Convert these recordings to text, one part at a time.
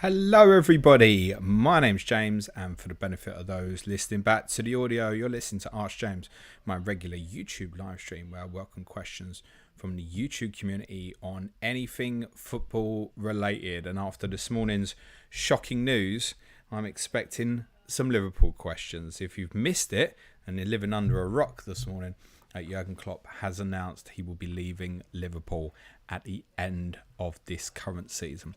Hello everybody, my name's James, and for the benefit of those listening back to the audio, you're listening to Ask James, my regular YouTube live stream where I welcome questions from the YouTube community on anything football related. And after this morning's shocking news, I'm expecting some Liverpool questions. If you've missed it and you're living under a rock this morning, Jurgen Klopp has announced he will be leaving Liverpool at the end of this current season.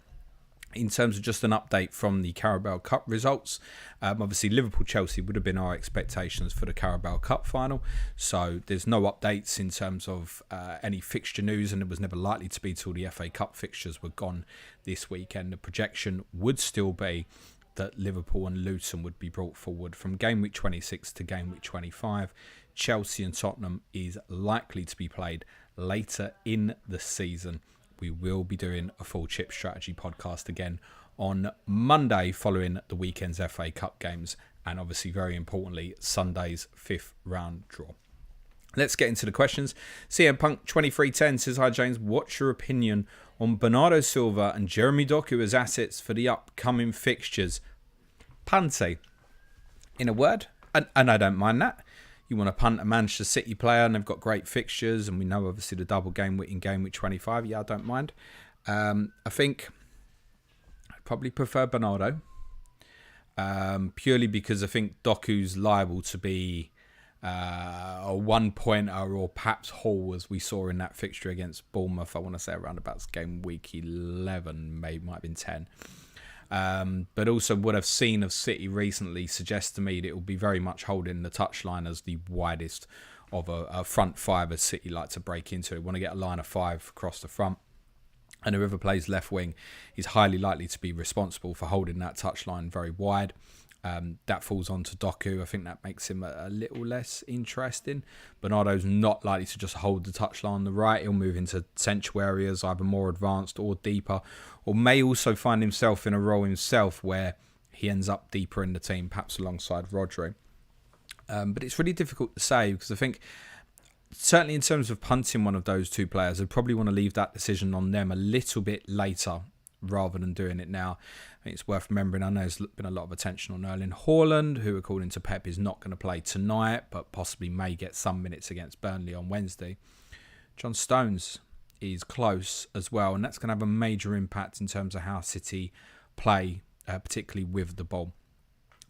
In terms of just an update from the Carabao Cup results, obviously Liverpool-Chelsea would have been our expectations for the Carabao Cup final. So there's no updates in terms of any fixture news, and it was never likely to be till the FA Cup fixtures were gone this weekend. The projection would still be that Liverpool and Luton would be brought forward from Gameweek 26 to Gameweek 25. Chelsea and Tottenham is likely to be played later in the season. We will be doing a full chip strategy podcast again on Monday following the weekend's FA Cup games and obviously very importantly Sunday's fifth round draw. Let's get into the questions. CM Punk 2310 says, "Hi James, what's your opinion on Bernardo Silva and Jeremy Doku as assets for the upcoming fixtures?" Punty, in a word, and I don't mind that. You want to punt a Manchester City player and they've got great fixtures, and we know obviously the double game week in Game Week 25. Yeah, I don't mind. I think I'd probably prefer Bernardo, purely because I think Doku's liable to be a one-pointer or perhaps Hall, as we saw in that fixture against Bournemouth. I want to say around about Game Week 11, maybe might have been 10. But also what I've seen of City recently suggests to me that it will be very much holding the touchline as the widest of a front five as City like to break into. They want to get a line of five across the front. And whoever plays left wing is highly likely to be responsible for holding that touchline very wide. That falls onto Doku. I think that makes him a little less interesting. Bernardo's not likely to just hold the touchline on the right. He'll move into central areas, either more advanced or deeper, or may also find himself in a role himself where he ends up deeper in the team, perhaps alongside Rodri. But it's really difficult to say because I think certainly in terms of punting one of those two players, I'd probably want to leave that decision on them a little bit later rather than doing it now. I think it's worth remembering, I know there's been a lot of attention on Erling Haaland, who according to Pep is not going to play tonight, but possibly may get some minutes against Burnley on Wednesday. John Stones is close as well, and that's going to have a major impact in terms of how City play, particularly with the ball.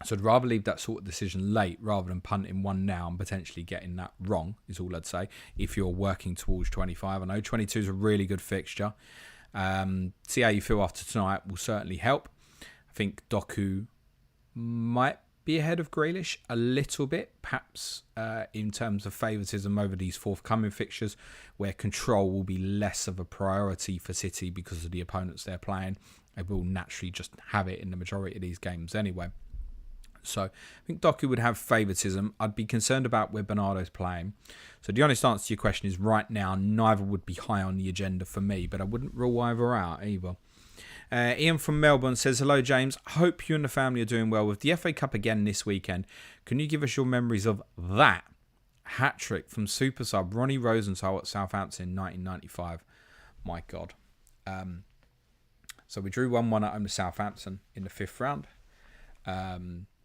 So I'd rather leave that sort of decision late rather than punting one now and potentially getting that wrong, is all I'd say, if you're working towards 25. I know 22 is a really good fixture. See how you feel after tonight will certainly help. I think Doku might be ahead of Grealish a little bit, perhaps in terms of favouritism over these forthcoming fixtures, where control will be less of a priority for City because of the opponents they're playing. They will naturally just have it in the majority of these games anyway. So I think Doku would have favouritism. I'd be concerned about where Bernardo's playing. So the honest answer to your question is right now, neither would be high on the agenda for me, but I wouldn't rule either out either. Ian from Melbourne says, "Hello James, hope you and the family are doing well. With the FA Cup again this weekend, can you give us your memories of that hat-trick from super sub Ronnie Rosenthal at Southampton in 1995? My God." So we drew 1-1 at home to Southampton in the fifth round,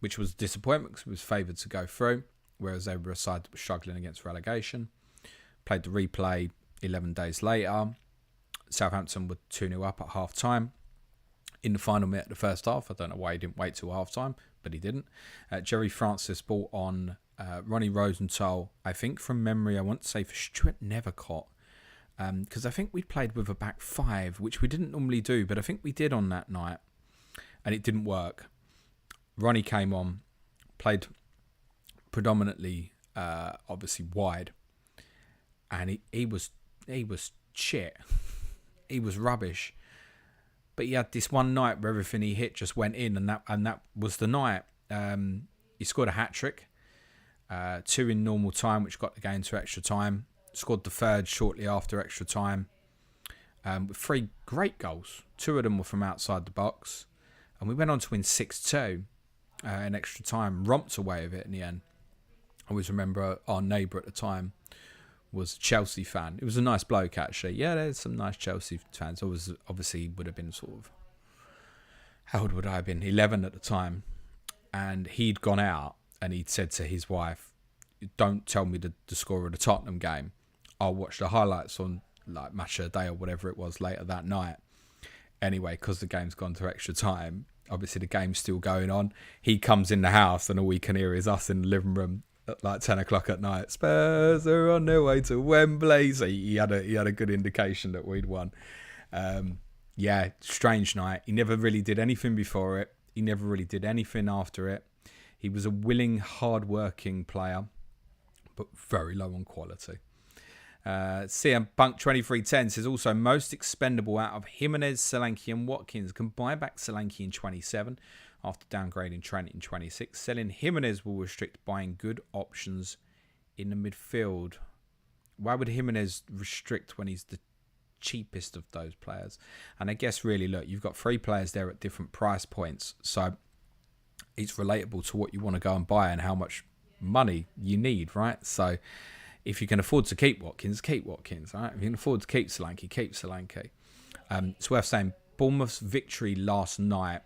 which was a disappointment because we was favoured to go through, whereas they were a side that was struggling against relegation. Played the replay 11 days later. Southampton were 2-0 up at half-time. In the final minute of the first half, I don't know why he didn't wait till half-time, but he didn't. Jerry Francis brought on Ronnie Rosenthal, I think from memory, I want to say for Stuart Nethercott, because I think we played with a back five, which we didn't normally do, but I think we did on that night, and it didn't work. Ronnie came on, played predominantly, obviously wide, and he was shit. He was rubbish. But he had this one night where everything he hit just went in, and that was the night. He scored a hat-trick, 2 in normal time, which got the game to extra time. Scored the third shortly after extra time. With 3 great goals. 2 of them were from outside the box. And we went on to win 6-2 in extra time. Romped away with it in the end. I always remember our neighbour at the time was a Chelsea fan. It was a nice bloke, actually. Yeah, there's some nice Chelsea fans. Obviously would have been sort of how old would I have been? 11 at the time. And he'd gone out and he'd said to his wife, don't tell me the score of the Tottenham game. I'll watch the highlights on like Match of the Day or whatever it was later that night. Anyway, because the game's gone to extra time, obviously the game's still going on. He comes in the house and all we can hear is us in the living room at like 10 o'clock at night. Spurs are on their way to Wembley. So he had a good indication that we'd won. Yeah, strange night. He never really did anything before it. He never really did anything after it. He was a willing, hard-working player, but very low on quality. CM Punk 2310 says also most expendable out of Jimenez, Solanke and Watkins. Can buy back Solanke in 27 after downgrading Trent in 26. Selling Jimenez will restrict buying good options in the midfield. Why would Jimenez restrict when he's the cheapest of those players? And I guess really, look, you've got 3 players there at different price points, so it's relatable to what you want to go and buy and how much money you need, right? So if you can afford to keep Watkins, right? If you can afford to keep Solanke, keep Solanke. It's worth saying Bournemouth's victory last night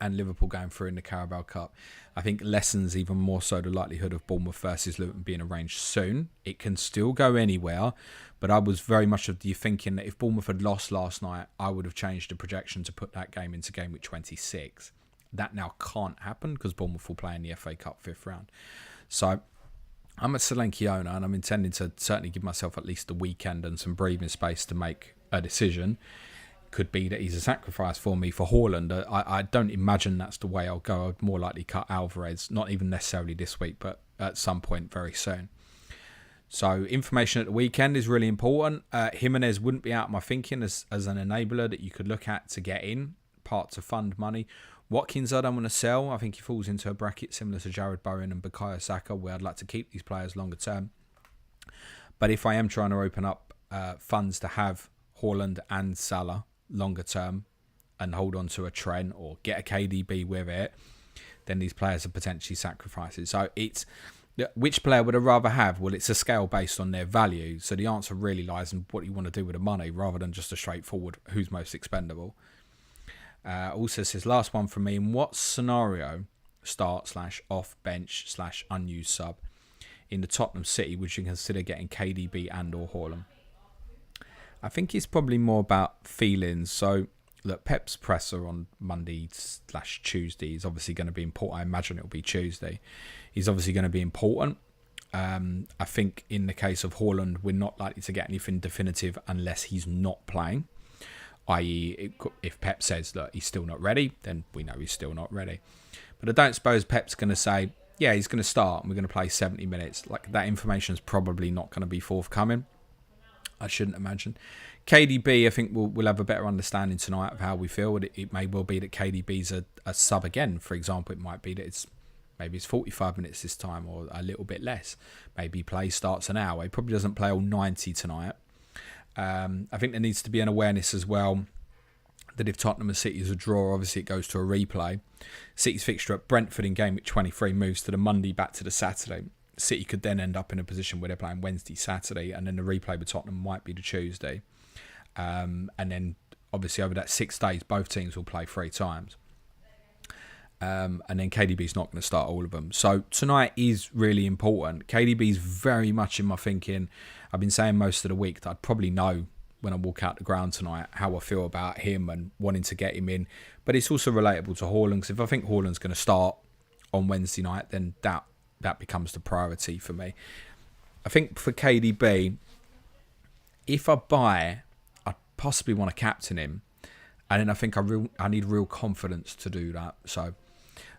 and Liverpool going through in the Carabao Cup, I think lessens even more so the likelihood of Bournemouth versus Luton being arranged soon. It can still go anywhere, but I was very much of the thinking that if Bournemouth had lost last night, I would have changed the projection to put that game into Gameweek 26. That now can't happen because Bournemouth will play in the FA Cup 5th round. So I'm a Solanke owner and I'm intending to certainly give myself at least the weekend and some breathing space to make a decision. Could be that he's a sacrifice for me for Haaland. I don't imagine that's the way I'll go. I'd more likely cut Alvarez, not even necessarily this week, but at some point very soon. So information at the weekend is really important. Jimenez wouldn't be out of my thinking as an enabler that you could look at to get in, part to fund money. Watkins I don't want to sell. I think he falls into a bracket similar to Jared Bowen and Bukayo Saka, where I'd like to keep these players longer term. But if I am trying to open up funds to have Haaland and Salah longer term and hold on to a Trent or get a KDB with it, then these players are potentially sacrifices. So it's which player would I rather have? Well, it's a scale based on their value. So the answer really lies in what you want to do with the money rather than just a straightforward who's most expendable. Also says, last one from me. In what scenario, start/off bench/unused sub in the Tottenham City would you consider getting KDB and or Haaland? I think it's probably more about feelings. So look, Pep's presser on Monday/Tuesday is obviously going to be important. I imagine it'll be Tuesday. He's obviously going to be important. I think in the case of Haaland, we're not likely to get anything definitive unless he's not playing. I.e., if Pep says that he's still not ready, then we know he's still not ready. But I don't suppose Pep's going to say, yeah, he's going to start and we're going to play 70 minutes. Like, that information is probably not going to be forthcoming. I shouldn't imagine. KDB, I think we'll have a better understanding tonight of how we feel. It may well be that KDB's a sub again. For example, it might be that maybe it's 45 minutes this time or a little bit less. Maybe play starts an hour. He probably doesn't play all 90 tonight. I think there needs to be an awareness as well that if Tottenham and City is a draw, obviously it goes to a replay. City's fixture at Brentford in Gameweek 23 moves to the Monday back to the Saturday. City could then end up in a position where they're playing Wednesday, Saturday, and then the replay with Tottenham might be the Tuesday. And then obviously over that 6 days, both teams will play 3 times. And then KDB's not going to start all of them. So tonight is really important. KDB's very much in my thinking. I've been saying most of the week that I'd probably know when I walk out the ground tonight how I feel about him and wanting to get him in. But it's also relatable to Haaland, because if I think Haaland's going to start on Wednesday night, then that becomes the priority for me. I think for KDB, if I buy, I possibly want to captain him. And then I think I need real confidence to do that. So,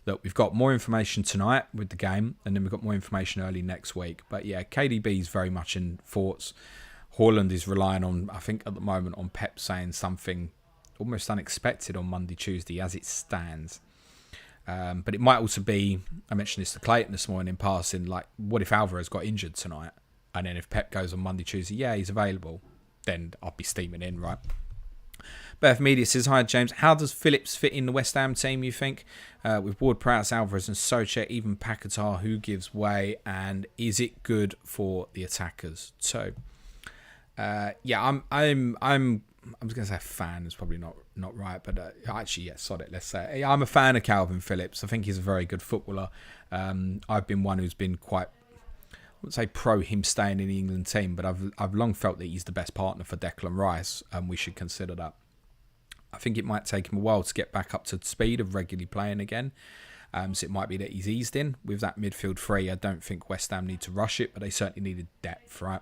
look, we've got more information tonight with the game, and then we've got more information early next week. But yeah, KDB is very much in thoughts. Haaland is relying on, I think at the moment, on Pep saying something almost unexpected on Monday, Tuesday as it stands. But it might also be, I mentioned this to Clayton this morning in passing, like, what if Alvarez got injured tonight? And then if Pep goes on Monday, Tuesday, yeah, he's available, then I'll be steaming in, right? Beth Media says, hi James, how does Phillips fit in the West Ham team, you think? With Ward-Prowse, Alvarez and Soucek, even Paquetá, who gives way? And is it good for the attackers too? Yeah, I'm was going to say fan is probably not right, but actually, yeah, sod it. Let's say I'm a fan of Calvin Phillips. I think he's a very good footballer. I've been one who's been quite, I wouldn't say pro him staying in the England team, but I've long felt that he's the best partner for Declan Rice, and we should consider that. I think it might take him a while to get back up to the speed of regularly playing again. So it might be that he's eased in with that midfield three. I don't think West Ham need to rush it, but they certainly needed depth, right?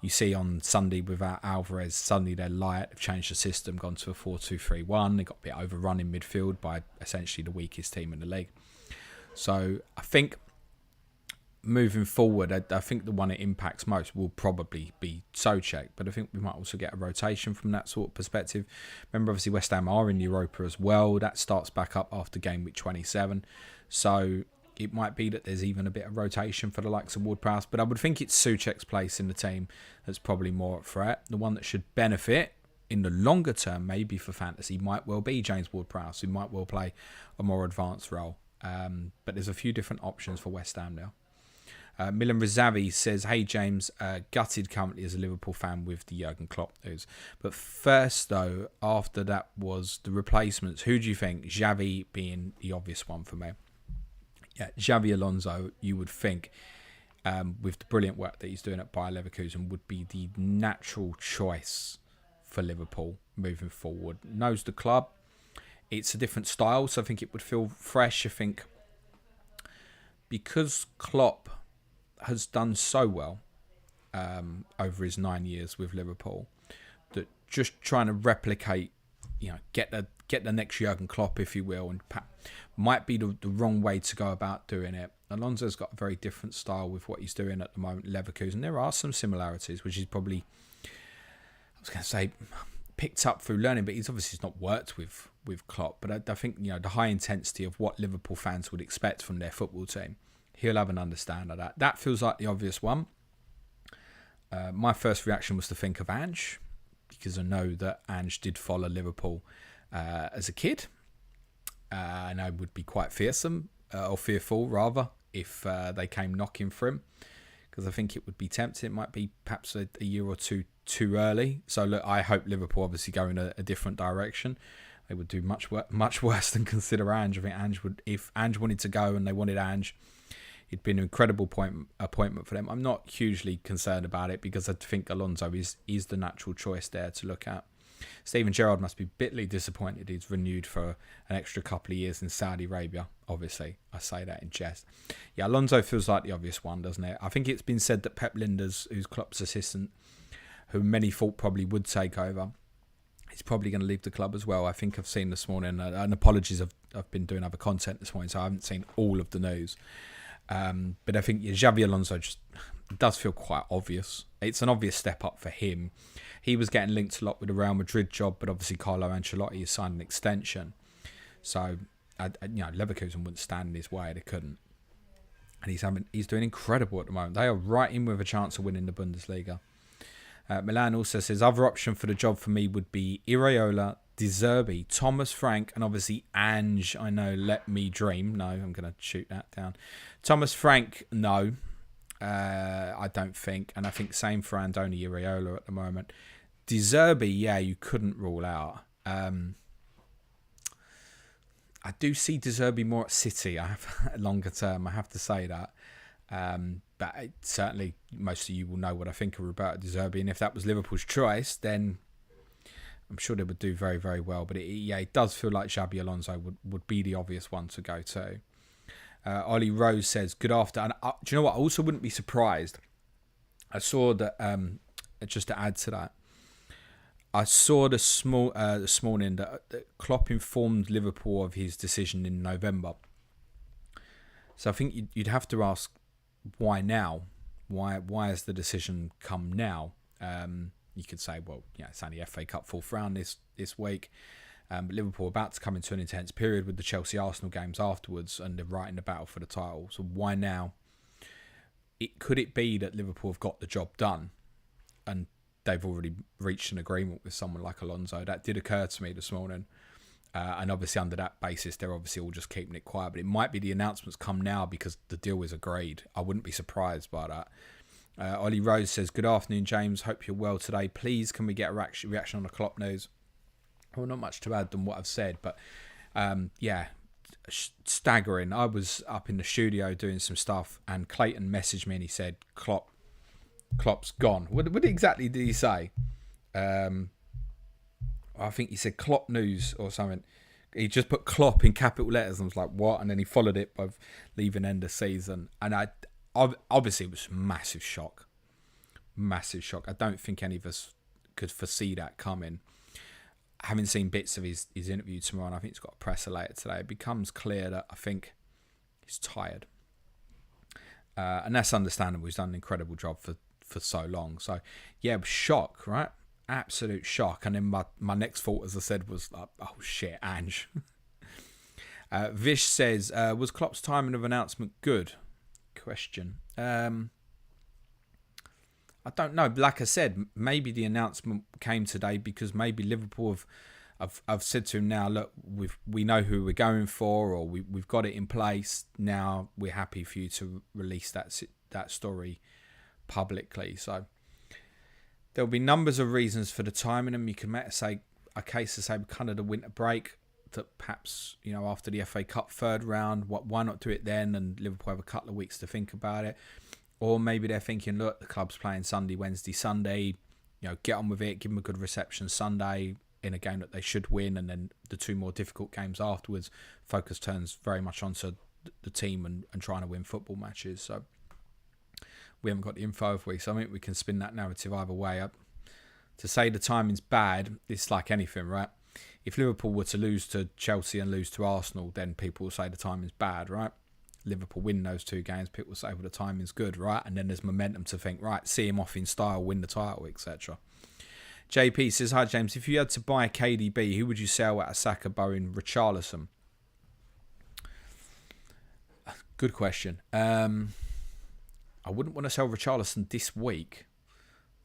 You see on Sunday without Alvarez, suddenly they're light. They've changed the system, gone to a 4-2-3-1. They got a bit overrun in midfield by essentially the weakest team in the league. So I think moving forward, I think the one it impacts most will probably be Souček, but I think we might also get a rotation from that sort of perspective. Remember, obviously, West Ham are in Europa as well. That starts back up after Gameweek 27. So it might be that there's even a bit of rotation for the likes of Ward-Prowse, but I would think it's Souček's place in the team that's probably more at threat. The one that should benefit in the longer term, maybe for fantasy, might well be James Ward-Prowse, who might well play a more advanced role. But there's a few different options for West Ham now. Milan Rizavi says, hey James, gutted currently as a Liverpool fan with the Jurgen Klopp news. But first though, after that was the replacements. Who do you think? Xavi being the obvious one for me. Yeah, Xavi Alonso, you would think, with the brilliant work that he's doing at Bayer Leverkusen, would be the natural choice for Liverpool moving forward. Knows the club. It's a different style, so I think it would feel fresh. I think because Klopp has done so well over his 9 years with Liverpool, that just trying to replicate, get the next Jurgen Klopp, if you will, and might be the wrong way to go about doing it. Alonso's got a very different style with what he's doing at the moment. Leverkusen, there are some similarities, which is probably, I was going to say, picked up through learning, but he's obviously not worked with Klopp. But I think the high intensity of what Liverpool fans would expect from their football team, he'll have an understanding of that. That feels like the obvious one. My first reaction was to think of Ange, because I know that Ange did follow Liverpool as a kid. And I would be quite fearsome, or fearful rather, if they came knocking for him, because I think it would be tempting. It might be perhaps a year or two too early. So look, I hope Liverpool obviously go in a different direction. They would do much worse than consider Ange. I think Ange would, if Ange wanted to go and they wanted Ange, it'd been an incredible appointment for them. I'm not hugely concerned about it because I think Alonso is the natural choice there to look at. Steven Gerrard must be bitterly disappointed he's renewed for an extra couple of years in Saudi Arabia. Obviously, I say that in jest. Yeah, Alonso feels like the obvious one, doesn't it? I think it's been said that Pep Lijnders, who's Klopp's assistant, who many thought probably would take over, he's probably going to leave the club as well. I think I've seen this morning, and apologies, I've been doing other content this morning, so I haven't seen all of the news. But I think Xavi Alonso just does feel quite obvious. It's an obvious step up for him. He was getting linked a lot with the Real Madrid job, but obviously Carlo Ancelotti has signed an extension. So, Leverkusen wouldn't stand in his way. They couldn't. And he's doing incredible at the moment. They are right in with a chance of winning the Bundesliga. Milan also says, other option for the job for me would be Iraola, De Zerbi, Thomas Frank, and obviously Ange. I know, let me dream. No, I'm going to shoot that down. Thomas Frank, no. I don't think. And I think same for Andoni Iraola at the moment. De Zerbi, yeah, you couldn't rule out. I do see De Zerbi more at City. I have longer term, I have to say that. But certainly most of you will know what I think of Roberto De Zerbi, and if that was Liverpool's choice, then I'm sure they would do very, very well. But it does feel like Xabi Alonso would be the obvious one to go to. Ollie Rose says, good afternoon. Do you know what? I also wouldn't be surprised. I saw that, just to add to that, I saw this morning that Klopp informed Liverpool of his decision in November. So I think you'd have to ask, why now? Why has the decision come now? You could say, well, it's only FA Cup fourth round this week. But Liverpool are about to come into an intense period with the Chelsea-Arsenal games afterwards, and they're right in the battle for the title. So why now? Could it be that Liverpool have got the job done and they've already reached an agreement with someone like Alonso? That did occur to me this morning. And obviously under that basis, they're obviously all just keeping it quiet. But it might be the announcements come now because the deal is agreed. I wouldn't be surprised by that. Ollie Rose says, good afternoon, James. Hope you're well today. Please, can we get a reaction on the Klopp news? Well, not much to add than what I've said, but staggering. I was up in the studio doing some stuff, and Clayton messaged me and he said, Klopp's gone. What exactly did he say? I think he said Klopp news or something. He just put Klopp in capital letters and was like, what? And then he followed it by leaving end of season. And obviously it was massive shock. Massive shock. I don't think any of us could foresee that coming. Having seen bits of his interview tomorrow, and I think he's got a presser later today, it becomes clear that I think he's tired. And that's understandable. He's done an incredible job for so long. So, yeah, it was shock, right? Absolute shock. And then my next thought, as I said, was like, oh shit, Ange. Vish says, was Klopp's timing of announcement good? Question. I don't know. Like I said, maybe the announcement came today because maybe Liverpool have said to him now, look, we know who we're going for, or we've got it in place. Now we're happy for you to release that story publicly. So there'll be numbers of reasons for the timing, and you can say a case to say kind of the winter break, that perhaps, after the FA Cup third round, why not do it then, and Liverpool have a couple of weeks to think about it. Or maybe they're thinking, look, the club's playing Sunday, Wednesday, Sunday, get on with it, give them a good reception Sunday in a game that they should win, and then the two more difficult games afterwards, focus turns very much onto the team and trying to win football matches. So we haven't got the info, have we? So I think we can spin that narrative either way. To say the timing's bad, it's like anything, right? If Liverpool were to lose to Chelsea and lose to Arsenal, then people will say the timing's bad, right? Liverpool win those two games, people will say, well, the timing's good, right? And then there's momentum to think, right, see him off in style, win the title, etc. JP says, hi, James. If you had to buy KDB, who would you sell at Saka, Bowen, Richarlison? Good question. I wouldn't want to sell Richarlison this week.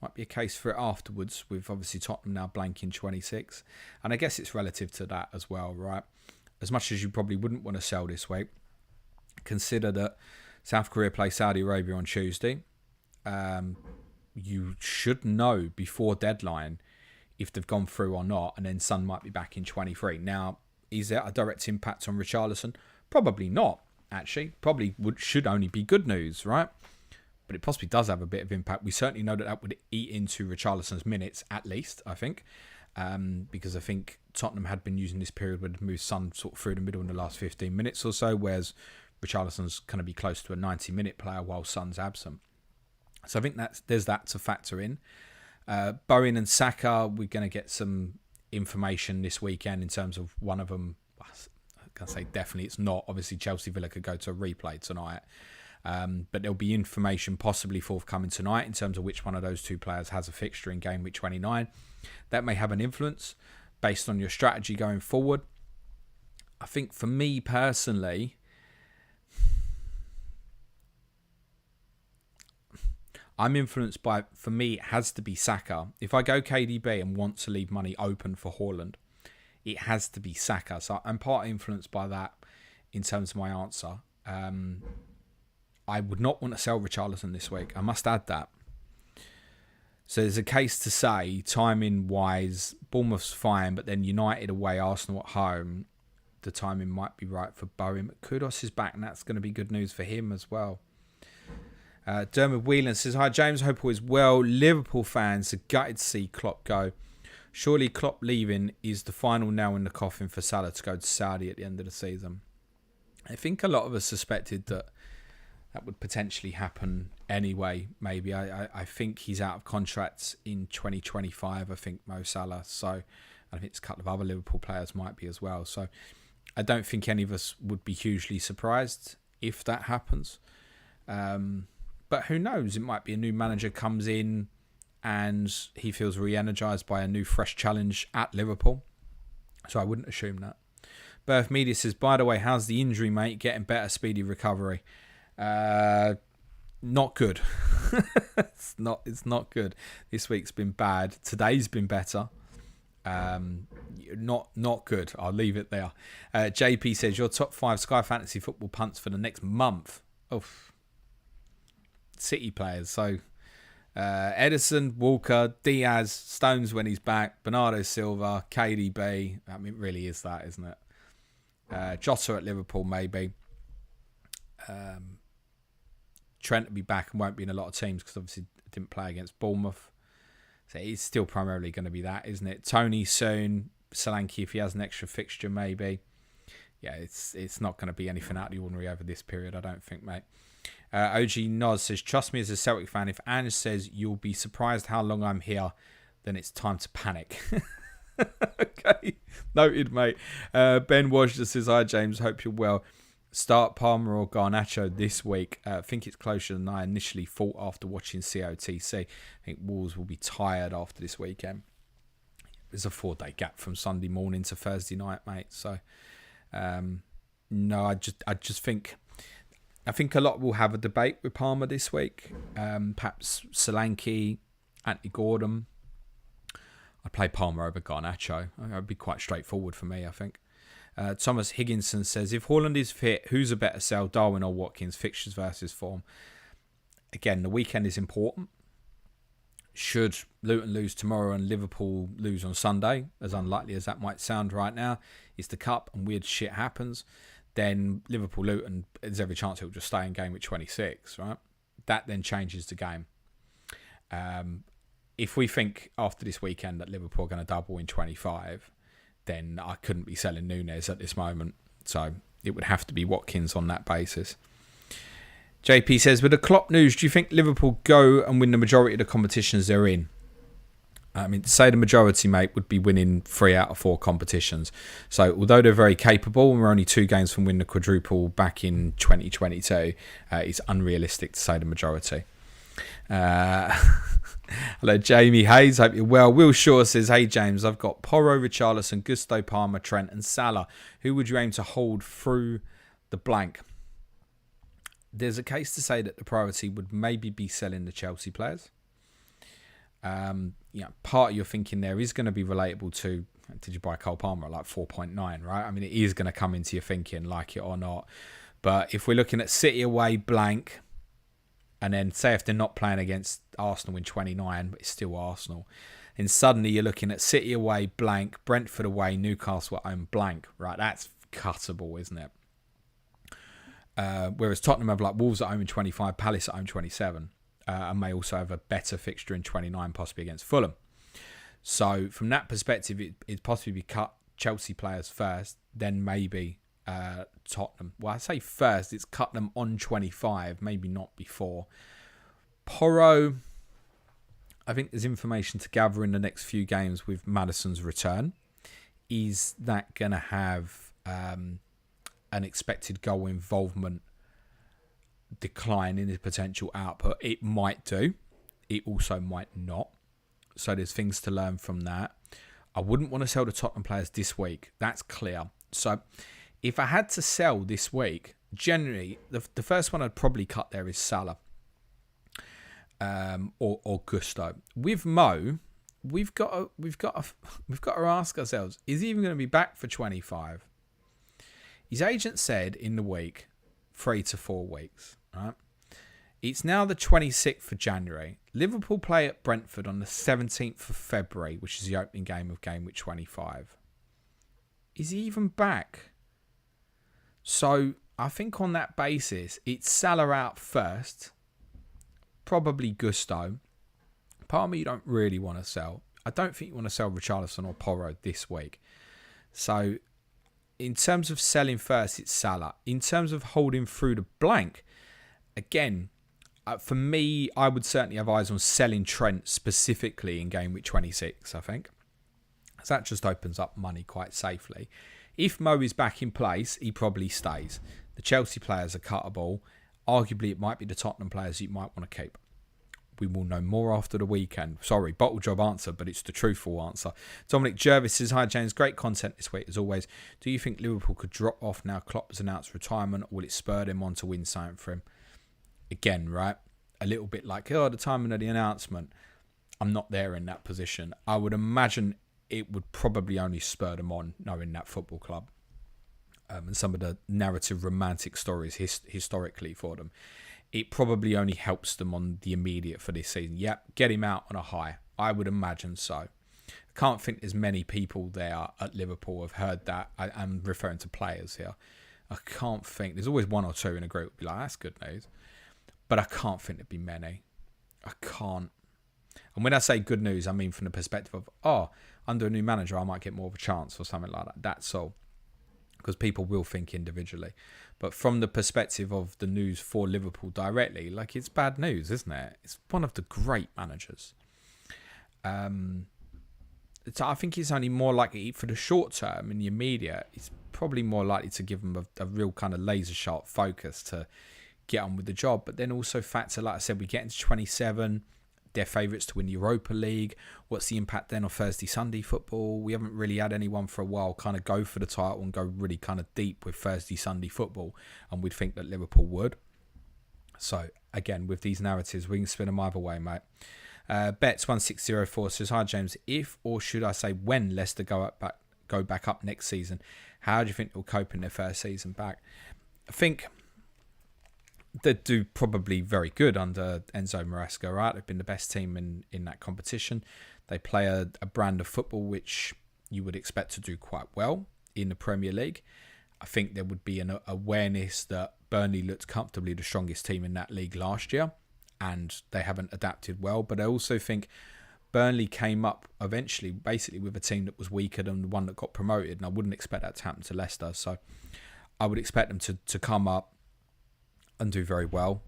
Might be a case for it afterwards, with obviously Tottenham now blanking 26. And I guess it's relative to that as well, right? As much as you probably wouldn't want to sell this week, consider that South Korea play Saudi Arabia on Tuesday. You should know before deadline if they've gone through or not, and then Son might be back in 23. Now, is there a direct impact on Richarlison? Probably not, actually. Probably should only be good news, right? But it possibly does have a bit of impact. We certainly know that would eat into Richarlison's minutes, at least, I think. Because I think Tottenham had been using this period where they'd moved Son sort of through the middle in the last 15 minutes or so, whereas Richarlison's going to be close to a 90-minute player while Son's absent. So I think there's that to factor in. Bowen and Saka, we're going to get some information this weekend in terms of one of them. I can say definitely it's not. Obviously, Chelsea Villa could go to a replay tonight. But there'll be information possibly forthcoming tonight in terms of which one of those two players has a fixture in Gameweek 29. That may have an influence based on your strategy going forward. I think for me personally, I'm influenced by, for me, it has to be Saka. If I go KDB and want to leave money open for Haaland, it has to be Saka. So I'm part influenced by that in terms of my answer. I would not want to sell Richarlison this week. I must add that. So there's a case to say, timing-wise, Bournemouth's fine, but then United away, Arsenal at home, the timing might be right for Bowen. But Kudus is back, and that's going to be good news for him as well. Dermot Whelan says, hi James, hope all is well. Liverpool fans are gutted to see Klopp go. Surely Klopp leaving is the final nail in the coffin for Salah to go to Saudi at the end of the season. I think a lot of us suspected that would potentially happen anyway, maybe. I think he's out of contracts in 2025, I think Mo Salah. So I think a couple of other Liverpool players might be as well. So I don't think any of us would be hugely surprised if that happens. But who knows? It might be a new manager comes in and he feels re-energised by a new fresh challenge at Liverpool. So I wouldn't assume that. Birth Media says, by the way, how's the injury, mate? Getting better, speedy recovery. Not good. It's not good. This week's been bad. Today's been better. Not good. I'll leave it there. JP says, your top 5 Sky Fantasy football punts for the next month. Oh, City players. So Edison, Walker, Diaz, Stones when he's back, Bernardo Silva, KDB. I mean, it really is that, isn't it? Jota at Liverpool, maybe. Trent will be back and won't be in a lot of teams because obviously didn't play against Bournemouth. So it's still primarily going to be that, isn't it? Tony soon, Solanke if he has an extra fixture, maybe. Yeah, it's not going to be anything out of the ordinary over this period, I don't think, mate. OG Noz says, trust me as a Celtic fan, if Ange says you'll be surprised how long I'm here, then it's time to panic. Okay, noted, mate. Ben Washington says, hi James, hope you're well. Start Palmer or Garnacho this week. I think it's closer than I initially thought after watching COTC. I think Wolves will be tired after this weekend. There's a 4-day gap from Sunday morning to Thursday night, mate. So, no, I just think a lot will have a debate with Palmer this week. Perhaps Solanke, Anthony Gordon. I'd play Palmer over Garnacho. It would be quite straightforward for me, I think. Thomas Higginson says, if Haaland is fit, who's a better sell, Darwin or Watkins? Fixtures versus form. Again, the weekend is important. Should Luton lose tomorrow and Liverpool lose on Sunday, as unlikely as that might sound right now, it's the Cup and weird shit happens, then Liverpool-Luton, there's every chance it'll just stay in game week 26, right? That then changes the game. If we think after this weekend that Liverpool are going to double in 25, then I couldn't be selling Núñez at this moment. So it would have to be Watkins on that basis. JP says, with the Klopp news, do you think Liverpool go and win the majority of the competitions they're in? I mean, to say the majority, mate, would be winning 3 out of 4 competitions. So although they're very capable and we're only 2 games from winning the quadruple back in 2022, it's unrealistic to say the majority. Hello, Jamie Hayes. Hope you're well. Will Shaw says, hey, James, I've got Porro, Richarlison, Gusto, Palmer, Trent and Salah. Who would you aim to hold through the blank? There's a case to say that the priority would maybe be selling the Chelsea players. Part of your thinking there is going to be relatable to, did you buy Cole Palmer at like 4.9, right? I mean, it is going to come into your thinking, like it or not. But if we're looking at City away blank, and then say if they're not playing against Arsenal in 29, but it's still Arsenal, and suddenly you're looking at City away blank, Brentford away, Newcastle at home blank, right? That's cuttable, isn't it? Whereas Tottenham have like Wolves at home in 25, Palace at home 27, and may also have a better fixture in 29, possibly against Fulham. So from that perspective, it'd possibly be cut Chelsea players first, then maybe Tottenham. Well, I say first, it's cut them on 25, maybe not before. Porro, I think there's information to gather in the next few games with Maddison's return. Is that going to have an expected goal involvement decline in his potential output? It might do. It also might not. So there's things to learn from that. I wouldn't want to sell the Tottenham players this week. That's clear. So if I had to sell this week, generally, the first one I'd probably cut there is Salah or Gusto. With Mo, we've got to ask ourselves: is he even going to be back for 25? His agent said in the week 3 to 4 weeks. Right? It's now the 26th of January. Liverpool play at Brentford on the 17th of February, which is the opening game of game week 25. Is he even back? So I think on that basis, it's Salah out first, probably Gusto. Part of me you don't really want to sell. I don't think you want to sell Richarlison or Porro this week. So in terms of selling first, it's Salah. In terms of holding through the blank, again, for me, I would certainly have eyes on selling Trent specifically in game week 26, I think. So that just opens up money quite safely. If Mo is back in place, he probably stays. The Chelsea players are cuttable. Arguably, it might be the Tottenham players you might want to keep. We will know more after the weekend. Sorry, bottle job answer, but it's the truthful answer. Dominic Jervis says, hi James, great content this week as always. Do you think Liverpool could drop off now Klopp has announced retirement, or will it spur them on to win something for him? Again, right? A little bit like, the timing of the announcement. I'm not there in that position. I would imagine it would probably only spur them on knowing that football club and some of the narrative romantic stories historically for them. it probably only helps them on the immediate for this season. Yep, get him out on a high. I would imagine so. I can't think there's many people there at Liverpool have heard that. I'm referring to players here. I can't think. There's always one or two in a group be like, that's good news. But I can't think there'd be many. I can't. And when I say good news, I mean from the perspective of, under a new manager, I might get more of a chance or something like that. That's all. Because people will think individually. But from the perspective of the news for Liverpool directly, like, it's bad news, isn't it? It's one of the great managers. So I think it's only more likely for the short term in the immediate. It's probably more likely to give them a real kind of laser sharp focus to get on with the job. But then also factor, like I said, we get into 27. They're favourites to win the Europa League. What's the impact then on Thursday, Sunday football? We haven't really had anyone for a while kind of go for the title and go really kind of deep with Thursday, Sunday football. And we'd think that Liverpool would. So, again, with these narratives, we can spin them either way, mate. Bets1604 says, hi, James. If, or should I say when, Leicester go back up next season, how do you think they'll cope in their first season back? I think they'd do probably very good under Enzo Maresca, right? They've been the best team in that competition. They play a brand of football which you would expect to do quite well in the Premier League. I think there would be an awareness that Burnley looked comfortably the strongest team in that league last year, and they haven't adapted well. But I also think Burnley came up eventually basically with a team that was weaker than the one that got promoted, and I wouldn't expect that to happen to Leicester. So I would expect them to come up and do very well.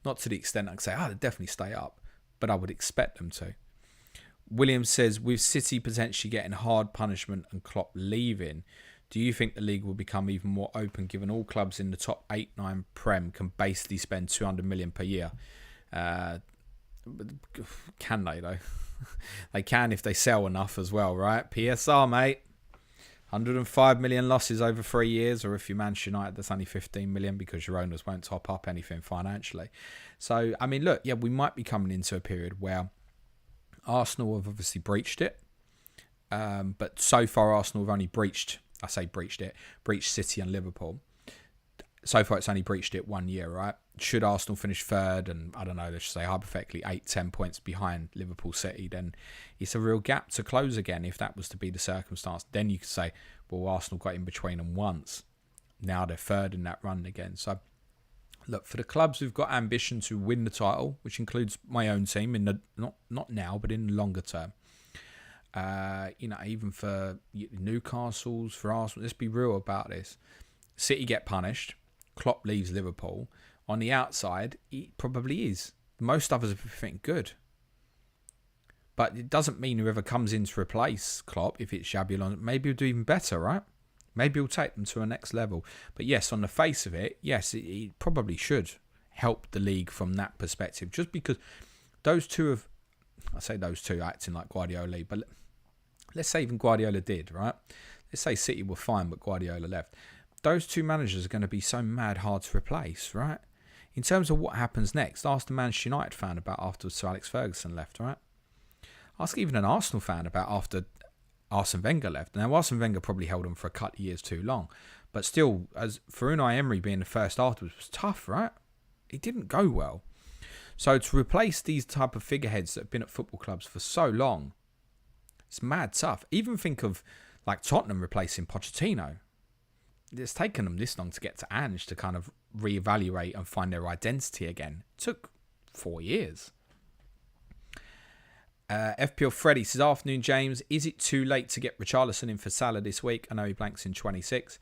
Not to the extent I can say, they'll definitely stay up, but I would expect them to. William says, with City potentially getting hard punishment and Klopp leaving, do you think the league will become even more open given all clubs in the top 8-9 Prem can basically spend 200 million per year? Can they, though? They can if they sell enough as well, right? PSR, mate. 105 million losses over 3 years, or if you're Manchester United, that's only 15 million because your owners won't top up anything financially. So, I mean, look, we might be coming into a period where Arsenal have obviously breached it. But so far, Arsenal have only breached City and Liverpool. So far, it's only breached it 1 year, right? Should Arsenal finish third and, I don't know, let's say hypothetically 8-10 points behind Liverpool City, then it's a real gap to close again. If that was to be the circumstance, then you could say, well, Arsenal got in between them once. Now they're third in that run again. So, look, for the clubs who've got ambition to win the title, which includes my own team, in the not now, but in the longer term, even for Newcastle's, for Arsenal, let's be real about this. City get punished. Klopp leaves Liverpool. On the outside, it probably is. Most others think good. But it doesn't mean whoever comes in to replace Klopp, if it's Xabi Alonso, maybe he'll do even better, right? Maybe he'll take them to a next level. But yes, on the face of it, yes, it probably should help the league from that perspective. Just because those two I say those two acting like Guardiola, but let's say even Guardiola did, right? Let's say City were fine, but Guardiola left. Those two managers are going to be so mad hard to replace, right? In terms of what happens next, ask the Manchester United fan about after Sir Alex Ferguson left, right? Ask even an Arsenal fan about after Arsene Wenger left. Now, Arsene Wenger probably held on for a couple of years too long. But still, as for Unai Emery being the first afterwards was tough, right? It didn't go well. So to replace these type of figureheads that have been at football clubs for so long, it's mad tough. Even think of like Tottenham replacing Pochettino. It's taken them this long to get to Ange to kind of reevaluate and find their identity again. It took 4 years. FPL Freddy says, afternoon, James. Is it too late to get Richarlison in for Salah this week? I know he blanks in 26.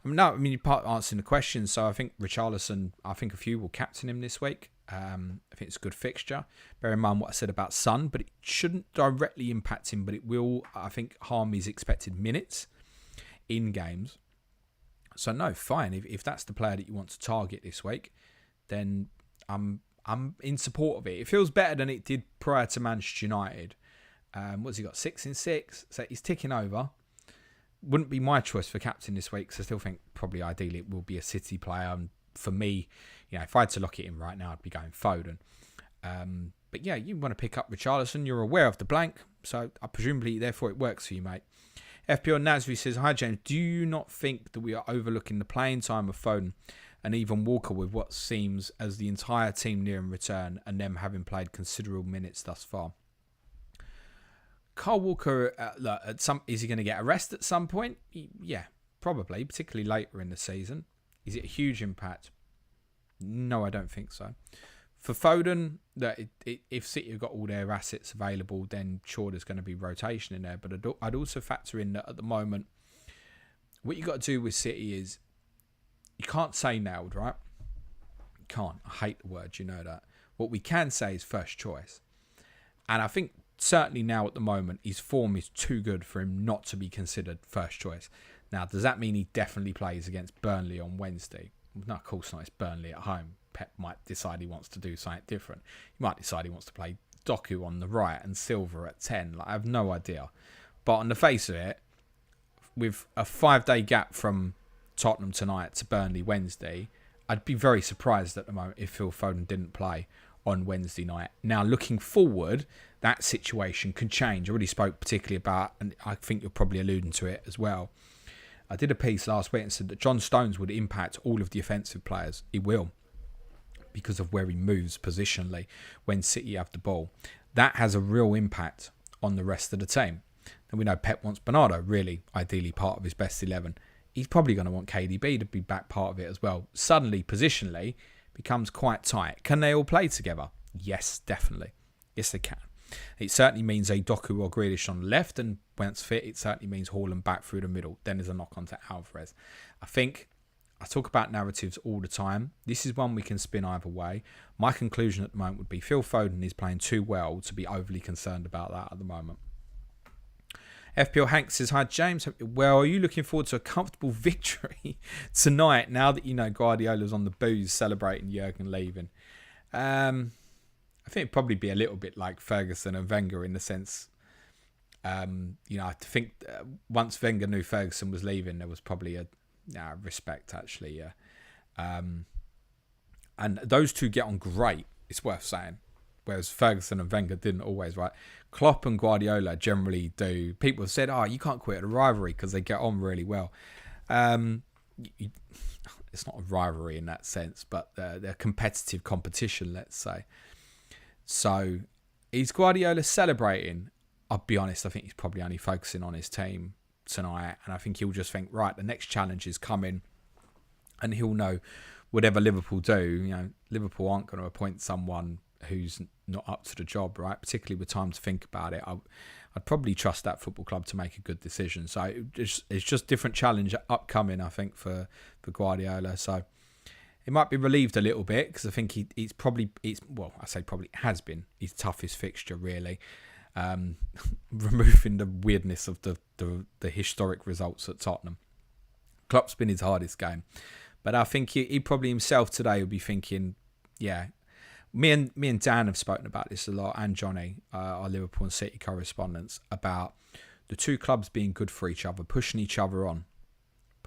You're part answering the question. So I think Richarlison, a few will captain him this week. I think it's a good fixture. Bear in mind what I said about Son, but it shouldn't directly impact him, but it will, I think, harm his expected minutes in games. So no, fine. If that's the player that you want to target this week, then I'm in support of it. It feels better than it did prior to Manchester United. What's he got? 6 in 6. So he's ticking over. Wouldn't be my choice for captain this week, because I still think probably ideally it will be a City player. And for me, if I had to lock it in right now, I'd be going Foden. But yeah, you want to pick up Richarlison. You're aware of the blank, so presumably therefore it works for you, mate. FPL Nasri says, hi James, do you not think that we are overlooking the playing time of Foden and even Walker with what seems as the entire team nearing return and them having played considerable minutes thus far. Kyle Walker, is he going to get a rest at some point? Yeah, probably, particularly later in the season. Is it a huge impact? No, I don't think so. For Foden, if City have got all their assets available, then sure, there's going to be rotation in there. But I'd also factor in that at the moment, what you got to do with City is you can't say nailed, right? You can't. I hate the word, you know that. What we can say is first choice. And I think certainly now at the moment, his form is too good for him not to be considered first choice. Now, does that mean he definitely plays against Burnley on Wednesday? No, of course not. It's Burnley at home. Pep might decide he wants to do something different. He might decide he wants to play Doku on the right and Silva at 10. I have no idea. But on the face of it, with a 5-day gap from Tottenham tonight to Burnley Wednesday, I'd be very surprised at the moment if Phil Foden didn't play on Wednesday night. Now, looking forward, that situation could change. I already spoke particularly about, and I think you're probably alluding to it as well. I did a piece last week and said that John Stones would impact all of the offensive players. He will, because of where he moves positionally when City have the ball. That has a real impact on the rest of the team. And we know Pep wants Bernardo, really, ideally part of his best 11. He's probably going to want KDB to be back part of it as well. Suddenly, positionally, becomes quite tight. Can they all play together? Yes, definitely. Yes, they can. It certainly means a Doku or Grealish on the left, and once fit, it certainly means Haaland back through the middle. Then there's a knock on to Alvarez. I think I talk about narratives all the time. This is one we can spin either way. My conclusion at the moment would be Phil Foden is playing too well to be overly concerned about that at the moment. FPL Hank says, hi James, well, are you looking forward to a comfortable victory tonight now that you know Guardiola's on the booze celebrating Jurgen leaving? I think it'd probably be a little bit like Ferguson and Wenger in the sense, I think once Wenger knew Ferguson was leaving, there was probably a respect actually, yeah. And those two get on great, it's worth saying. Whereas Ferguson and Wenger didn't always, right? Klopp and Guardiola generally do. People have said, you can't quit a rivalry because they get on really well. It's not a rivalry in that sense, but they're competitive competition, let's say. So, is Guardiola celebrating? I'll be honest, I think he's probably only focusing on his team tonight. And I think he'll just think, right, the next challenge is coming. And he'll know whatever Liverpool do, Liverpool aren't going to appoint someone who's not up to the job, right? Particularly with time to think about it. I'd probably trust that football club to make a good decision. So it's just different challenge upcoming, I think, for Guardiola. So it might be relieved a little bit because I think it has been his toughest fixture, really. Removing the weirdness of the historic results at Tottenham. Klopp's been his hardest game. But I think he probably himself today will be thinking, yeah, me and Dan have spoken about this a lot, and Johnny, our Liverpool and City correspondents, about the two clubs being good for each other, pushing each other on.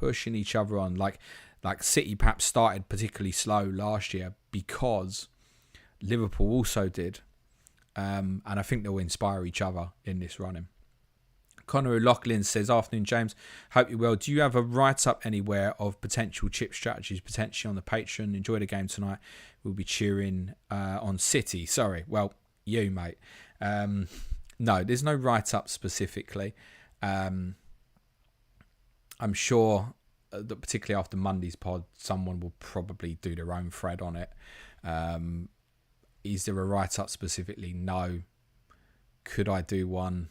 Like City perhaps started particularly slow last year because Liverpool also did. And I think they'll inspire each other in this running. Connor O'Loughlin says, afternoon, James. Hope you're well. Do you have a write-up anywhere of potential chip strategies, potentially on the Patreon? Enjoy the game tonight. We'll be cheering on City. Sorry. Well, you, mate. No, there's no write-up specifically. I'm sure that particularly after Monday's pod, someone will probably do their own thread on it. Is there a write-up specifically? No. Could I do one?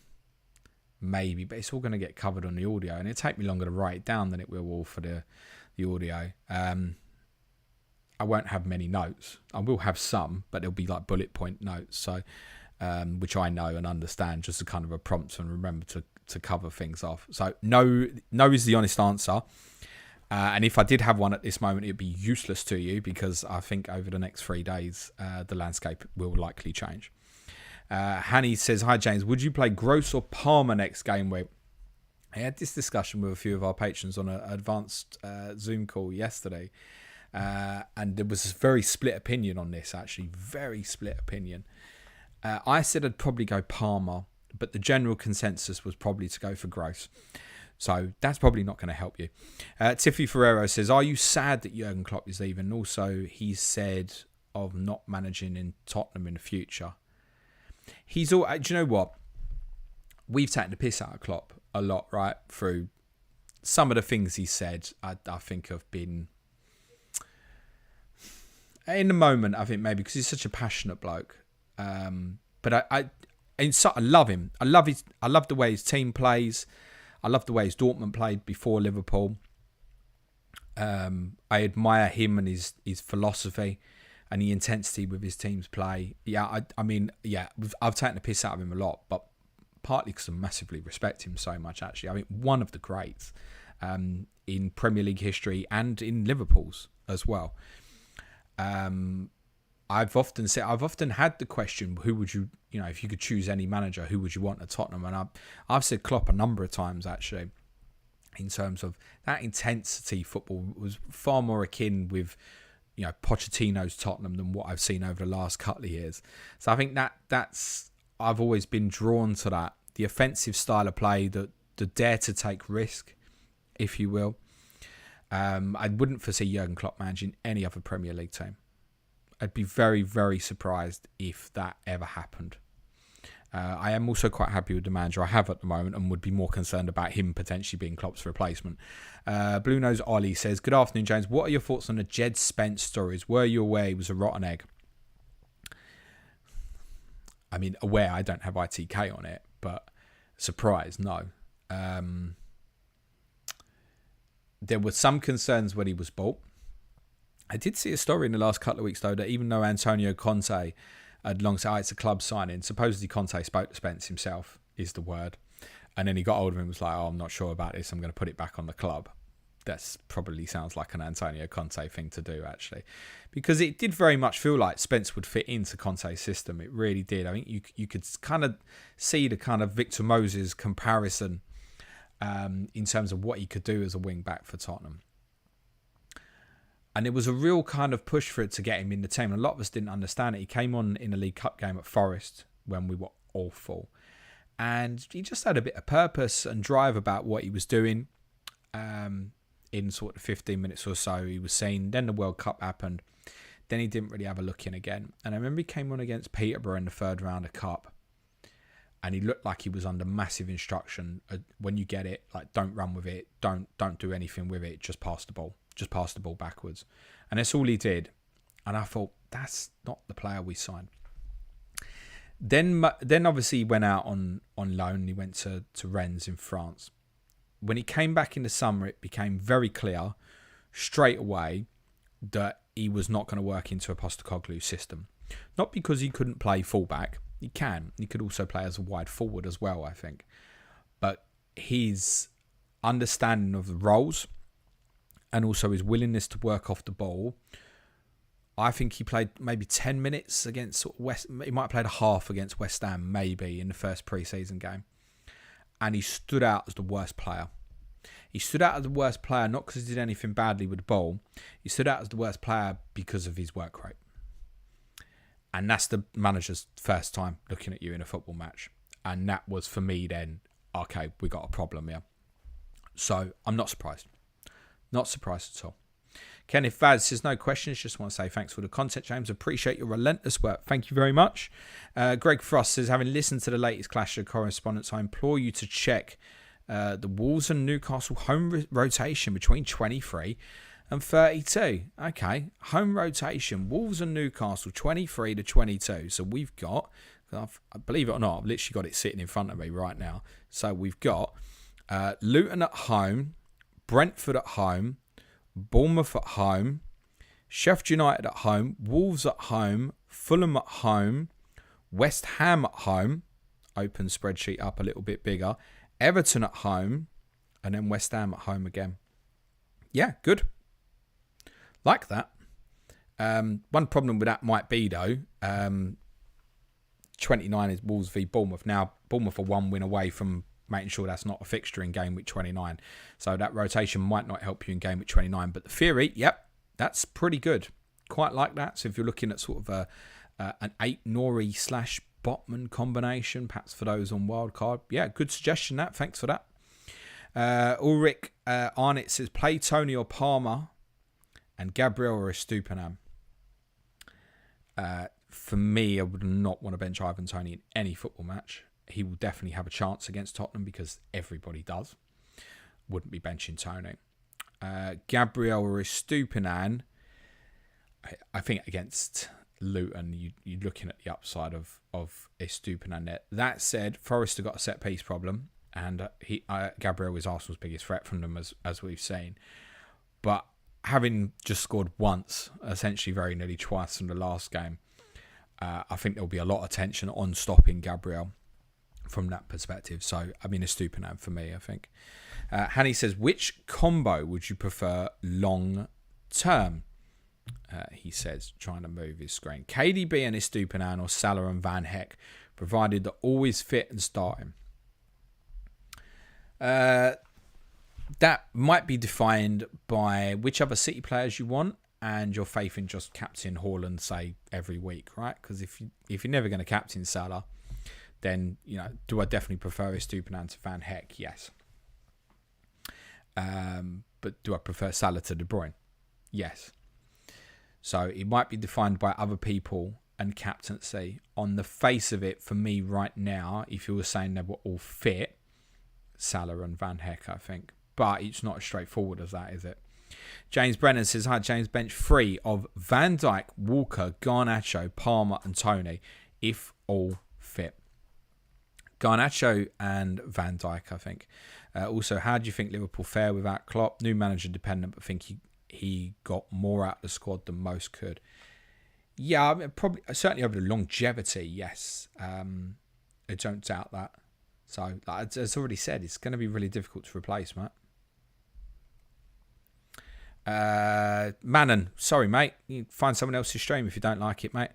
Maybe, but it's all going to get covered on the audio, and it'll take me longer to write it down than it will all for the audio. I won't have many notes. I will have some, but they'll be like bullet point notes, so which I know and understand, just a kind of a prompt and remember to cover things off. So no is the honest answer. And if I did have one at this moment, it'd be useless to you because I think over the next 3 days, the landscape will likely change. Hanny says, hi James, would you play Gross or Palmer next game week? I had this discussion with a few of our patrons on an advanced Zoom call yesterday. And there was a very split opinion on this, actually. Very split opinion. I said I'd probably go Palmer, but the general consensus was probably to go for Gross. So that's probably not going to help you. Tiffy Ferrero says, are you sad that Jurgen Klopp is leaving? Also, he said of not managing in Tottenham in the future. He's all. Do you know what? We've taken the piss out of Klopp a lot, right? Through some of the things he said, I think have been... In the moment, I think maybe because he's such a passionate bloke. But I love him. I love the way his team plays. I love the way his Dortmund played before Liverpool. I admire him and his philosophy and the intensity with his team's play. Yeah, I've taken the piss out of him a lot, but partly because I massively respect him so much, actually. I mean, one of the greats in Premier League history and in Liverpool's as well. I've often had the question, who would you if you could choose any manager, who would you want at Tottenham? And I've said Klopp a number of times, actually, in terms of that intensity. Football was far more akin with, Pochettino's Tottenham than what I've seen over the last couple of years. So I think that's I've always been drawn to that. The offensive style of play, the dare to take risk, if you will. I wouldn't foresee Jurgen Klopp managing any other Premier League team. I'd be very, very surprised if that ever happened. I am also quite happy with the manager I have at the moment and would be more concerned about him potentially being Klopp's replacement. Blue Nose Ollie says, good afternoon, James. What are your thoughts on the Jed Spence stories? Were you aware he was a rotten egg? I mean, aware, I don't have ITK on it, but surprised, no. There were some concerns when he was bought. I did see a story in the last couple of weeks, though, that even though Antonio Conte had long said, it's a club signing, supposedly Conte spoke to Spence himself, is the word. And then he got hold of him and was like, I'm not sure about this, I'm going to put it back on the club. That probably sounds like an Antonio Conte thing to do, actually. Because it did very much feel like Spence would fit into Conte's system. It really did. I think you could kind of see the kind of Victor Moses comparison in terms of what he could do as a wing-back for Tottenham. And it was a real kind of push for it to get him in the team. And a lot of us didn't understand it. He came on in a League Cup game at Forest when we were awful. And he just had a bit of purpose and drive about what he was doing. In sort of 15 minutes or so, he was seen. Then the World Cup happened. Then he didn't really have a look in again. And I remember he came on against Peterborough in the third round of Cup. And he looked like he was under massive instruction. When you get it, like, don't run with it. Don't do anything with it. Just pass the ball. Just pass the ball backwards. And that's all he did. And I thought, that's not the player we signed. Then obviously he went out on loan. He went to Rennes in France. When he came back in the summer, it became very clear straight away that he was not going to work into a Postecoglou's system. Not because he couldn't play fullback. He can. He could also play as a wide forward as well, I think. But his understanding of the roles and also his willingness to work off the ball, I think he played maybe 10 minutes against West. He might have played a half against West Ham, maybe, in the first pre-season game. And he stood out as the worst player. He stood out as the worst player not because he did anything badly with the ball. He stood out as the worst player because of his work rate. And that's the manager's first time looking at you in a football match. And that was, for me, then, okay, we got a problem here. So I'm not surprised. Not surprised at all. Kenneth Vaz says, no questions. Just want to say thanks for the content, James. Appreciate your relentless work. Thank you very much. Greg Frost says, having listened to the latest Clash of Correspondence, I implore you to check the Wolves and Newcastle home rotation between 23 and 32. Okay, home rotation, Wolves and Newcastle, 23 to 22. So we've got, believe it or not, I've literally got it sitting in front of me right now. So we've got Luton at home, Brentford at home, Bournemouth at home, Sheffield United at home, Wolves at home, Fulham at home, West Ham at home, open spreadsheet up a little bit bigger, Everton at home, and then West Ham at home again. Yeah, good. Like that. One problem with that might be, though, 29 is Wolves v Bournemouth. Now, Bournemouth are one win away from making sure that's not a fixture in game week 29. So that rotation might not help you in game week 29. But the theory, yep, that's pretty good. Quite like that. So if you're looking at sort of an 8 Nori / Botman combination, perhaps for those on Wildcard, yeah, good suggestion that. Thanks for that. Ulrich Arnett says, play Tony or Palmer and Gabriel or Estupiñán. For me, I would not want to bench Ivan Toney in any football match. He will definitely have a chance against Tottenham because everybody does. Wouldn't be benching Tony. Gabriel or Estupiñán, I think against Luton, you're looking at the upside of Estupiñán there. That said, Forest have got a set piece problem, and Gabriel is Arsenal's biggest threat from them, as we've seen. But having just scored once, essentially very nearly twice from the last game, I think there'll be a lot of tension on stopping Gabriel from that perspective. So, I mean, Estupiñán for me, I think. Hanny says, which combo would you prefer long term? He says, trying to move his screen. KDB and Estupiñán or Salah and Van Heck, provided they're always fit and starting. That might be defined by which other City players you want and your faith in just captain Haaland, say, every week, right? Because if you're never going to captain Salah, then, do I definitely prefer Estupiñán to Van Heck? Yes. But do I prefer Salah to De Bruyne? Yes. So it might be defined by other people and captaincy. On the face of it, for me right now, if you were saying they were all fit, Salah and Van Heck, I think. But it's not as straightforward as that, is it? James Brennan says, hi, James, bench 3 of Van Dijk, Walker, Garnacho, Palmer and Toney, if all fit. Garnacho and Van Dijk, I think. Also, how do you think Liverpool fare without Klopp? New manager dependent, but think he got more out of the squad than most could. Yeah, I mean, probably certainly over the longevity, yes. I don't doubt that. So, like, as already said, it's going to be really difficult to replace, mate. Manon, sorry, mate. You find someone else's stream if you don't like it, mate.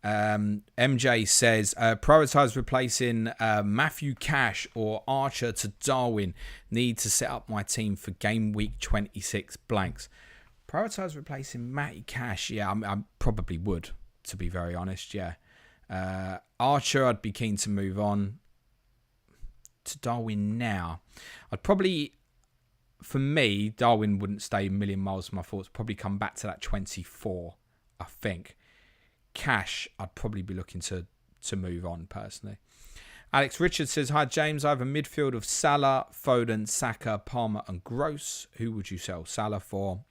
MJ says, prioritise replacing Matthew Cash or Archer to Darwin. Need to set up my team for game week 26 blanks. Prioritise replacing Matty Cash. Yeah, I probably would, to be very honest. Yeah. Archer, I'd be keen to move on to Darwin now. I'd probably, for me, Darwin wouldn't stay a million miles from my thoughts. Probably come back to that 24, I think. Cash, I'd probably be looking to move on personally. Alex Richards says, hi James, I have a midfield of Salah, Foden, Saka, Palmer and Gross. Who would you sell Salah for?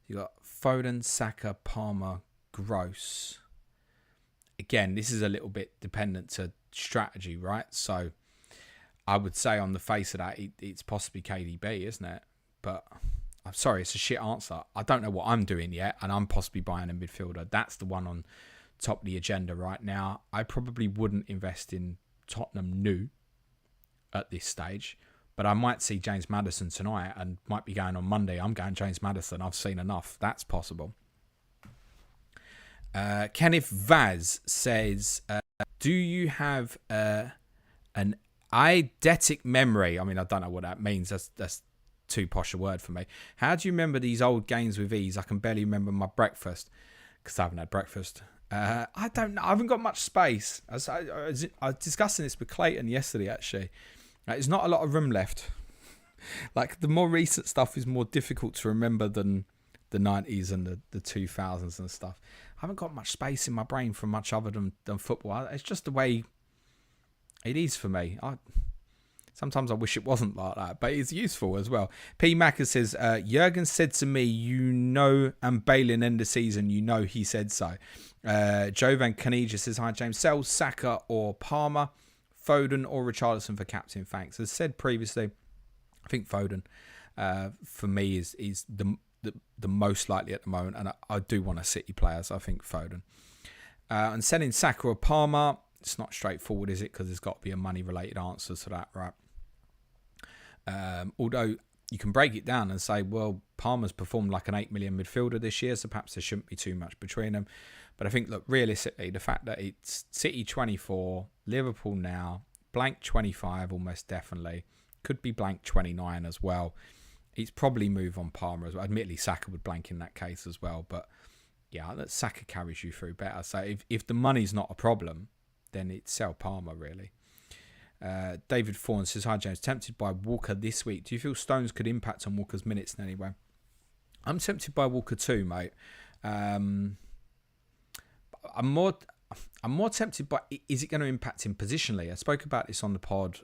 You got Foden, Saka, Palmer, Gross. Again, this is a little bit dependent to strategy, right? So I would say on the face of that, it's possibly KDB, isn't it? But I'm sorry, it's a shit answer. I don't know what I'm doing yet, and I'm possibly buying a midfielder. That's the one on top of the agenda right now. I probably wouldn't invest in Tottenham new at this stage, but I might see James Maddison tonight and might be going on Monday. I'm going James Maddison. I've seen enough. That's possible. Kenneth Vaz says, do you have an eidetic memory? I mean, I don't know what that means. That's too posh a word for me. How do you remember these old games with ease? I can barely remember my breakfast because I haven't had breakfast. I don't know. I haven't got much space. I was discussing this with Clayton yesterday, actually. There's not a lot of room left. Like, the more recent stuff is more difficult to remember than the 90s and the 2000s and stuff. I haven't got much space in my brain for much other than football. It's just the way it is for me. Sometimes I wish it wasn't like that, but it's useful as well. P. Macker says, Jurgen said to me, and Bale end the season, he said so. Jovan Canija says, hi James, sell Saka or Palmer, Foden or Richarlison for captain, thanks. As said previously, I think Foden for me is the most likely at the moment, and I do want a City player, so I think Foden. And selling Saka or Palmer, it's not straightforward, is it? Because there's got to be a money-related answer to that, right? Although you can break it down and say, well, Palmer's performed like an 8 million midfielder this year, so perhaps there shouldn't be too much between them. But I think, look, realistically, the fact that it's City 24, Liverpool now, blank 25 almost definitely, could be blank 29 as well. It's probably move on Palmer as well. Admittedly, Saka would blank in that case as well, but yeah, that Saka carries you through better. So if the money's not a problem, then it's sell Palmer, really. David Fawn says, hi James, tempted by Walker this week. Do you feel Stones could impact on Walker's minutes in any way? I'm tempted by Walker too, mate. I'm more tempted by, is it going to impact him positionally? I spoke about this on the pod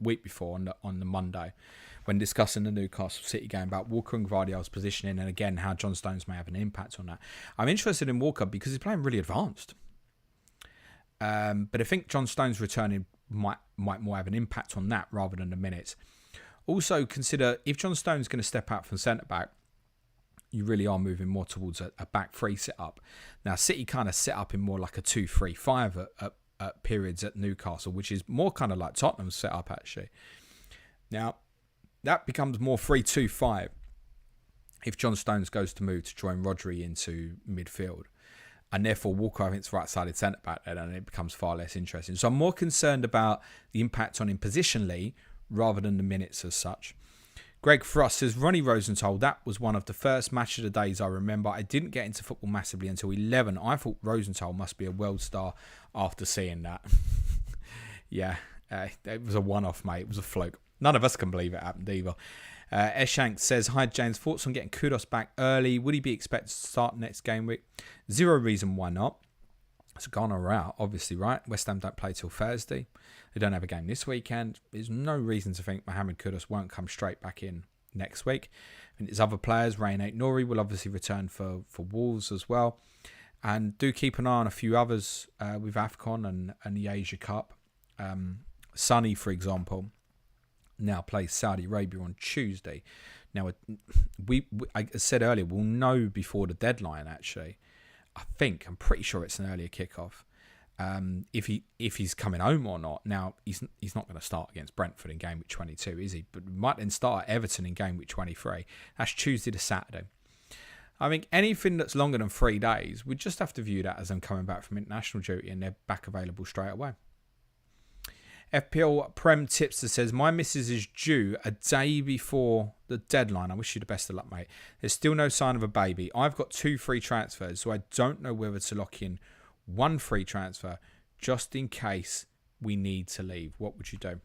week before on the Monday when discussing the Newcastle City game about Walker and Gvardiol's positioning, and again how John Stones may have an impact on that. I'm interested in Walker because he's playing really advanced. But I think John Stones returning might more have an impact on that rather than the minutes. Also consider if John Stones going to step out from centre back, you really are moving more towards a back three set up. Now City kind of set up in more like a 2-3-5 at periods at Newcastle, which is more kind of like Tottenham's set up actually. Now that becomes more 3-2-5 if John Stones goes to move to join Rodri into midfield. And therefore Walker, I think, it's right-sided centre-back, and it becomes far less interesting. So I'm more concerned about the impact on him positionally rather than the minutes as such. Greg Frost says, Ronnie Rosenthal, that was one of the first match of the days I remember. I didn't get into football massively until 11. I thought Rosenthal must be a world star after seeing that. Yeah, it was a one-off, mate. It was a fluke. None of us can believe it happened either. Eshank says, hi James, thoughts on getting Kudus back early? Would he be expected to start next game week? Zero reason why not. It's a Ghana out, obviously, right? West Ham don't play till Thursday. They don't have a game this weekend. There's no reason to think Mohamed Kudus won't come straight back in next week. I think there's other players. Rain 8 Nori will obviously return for Wolves as well. And do keep an eye on a few others with AFCON and the Asia Cup. Sonny, for example, now plays Saudi Arabia on Tuesday. Now, I said earlier, we'll know before the deadline, actually. I'm pretty sure it's an earlier kickoff. If he's coming home or not. Now, he's not going to start against Brentford in game week 22, is he? But might then start at Everton in game week 23. That's Tuesday to Saturday. I think anything that's longer than 3 days, we just have to view that as them coming back from international duty and they're back available straight away. FPL Prem Tipster says, my missus is due a day before the deadline. I wish you the best of luck, mate. There's still no sign of a baby. I've got 2 free transfers, so I don't know whether to lock in 1 free transfer just in case we need to leave. What would you do?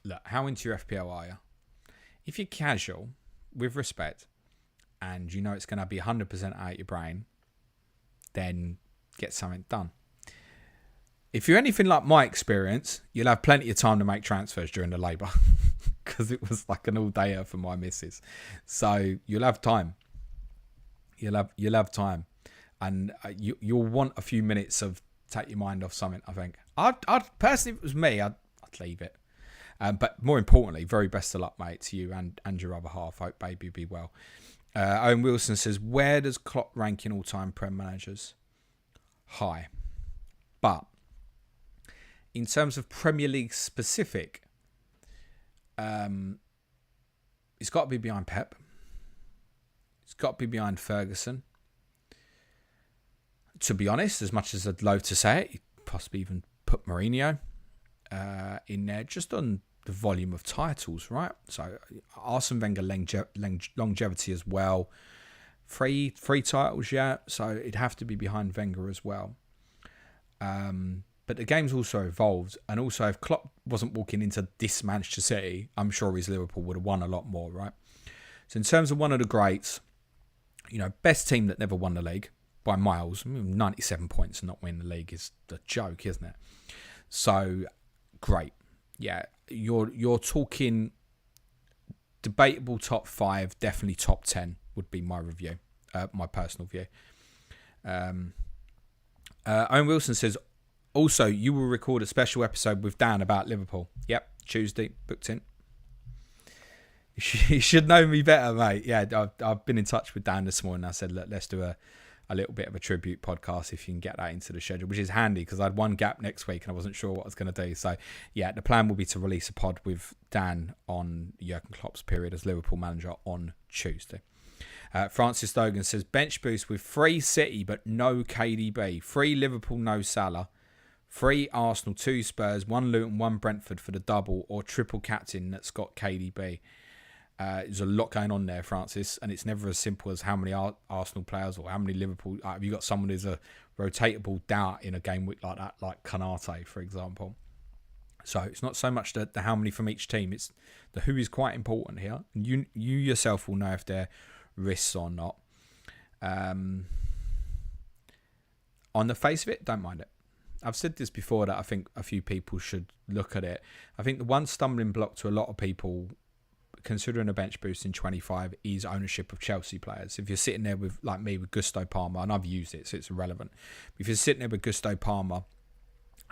Look, how into your FPL are you? If you're casual, with respect, and you know it's going to be 100% out your brain, then get something done. If you're anything like my experience, you'll have plenty of time to make transfers during the labour because it was like an all-dayer for my missus. So you'll have time. You'll have time, and you'll want a few minutes of take your mind off something. I think I'd personally, if it was me, I'd leave it. But more importantly, very best of luck, mate, to you and your other half. Hope baby be well. Owen Wilson says, where does Klopp rank in all-time Prem managers? High, but in terms of Premier League specific, it's got to be behind Pep. It's got to be behind Ferguson. To be honest, as much as I'd love to say it, you'd possibly even put Mourinho in there, just on the volume of titles, right? So Arsene Wenger longevity as well. Three titles, yeah. So it'd have to be behind Wenger as well. But the game's also evolved, and also if Klopp wasn't walking into this Manchester City, I'm sure his Liverpool would have won a lot more, right? So in terms of one of the greats, best team that never won the league by miles. 97 points and not winning the league is a joke, isn't it? So great, yeah. You're talking debatable top 5, definitely top 10 would be my review, my personal view. Owen Wilson says, also, you will record a special episode with Dan about Liverpool. Yep, Tuesday, booked in. You should know me better, mate. Yeah, I've been in touch with Dan this morning. I said, look, let's do a little bit of a tribute podcast if you can get that into the schedule, which is handy because I had one gap next week and I wasn't sure what I was going to do. So, yeah, the plan will be to release a pod with Dan on Jurgen Klopp's period as Liverpool manager on Tuesday. Francis Dogan says, bench boost with 3 City but no KDB. 3 Liverpool, no Salah. 3 Arsenal, 2 Spurs, 1 Luton, 1 Brentford for the double, or triple captain that's got KDB. There's a lot going on there, Francis, and it's never as simple as how many Arsenal players or how many Liverpool. Have you got someone who's a rotatable dart in a game week like that, like Kanate, for example? So it's not so much the how many from each team; it's the who is quite important here. And you yourself will know if they're risks or not. On the face of it, don't mind it. I've said this before that I think a few people should look at it. I think the one stumbling block to a lot of people considering a bench boost in 25 is ownership of Chelsea players. If you're sitting there with, like me, with Gusto Palmer, and I've used it, so it's irrelevant. If you're sitting there with Gusto Palmer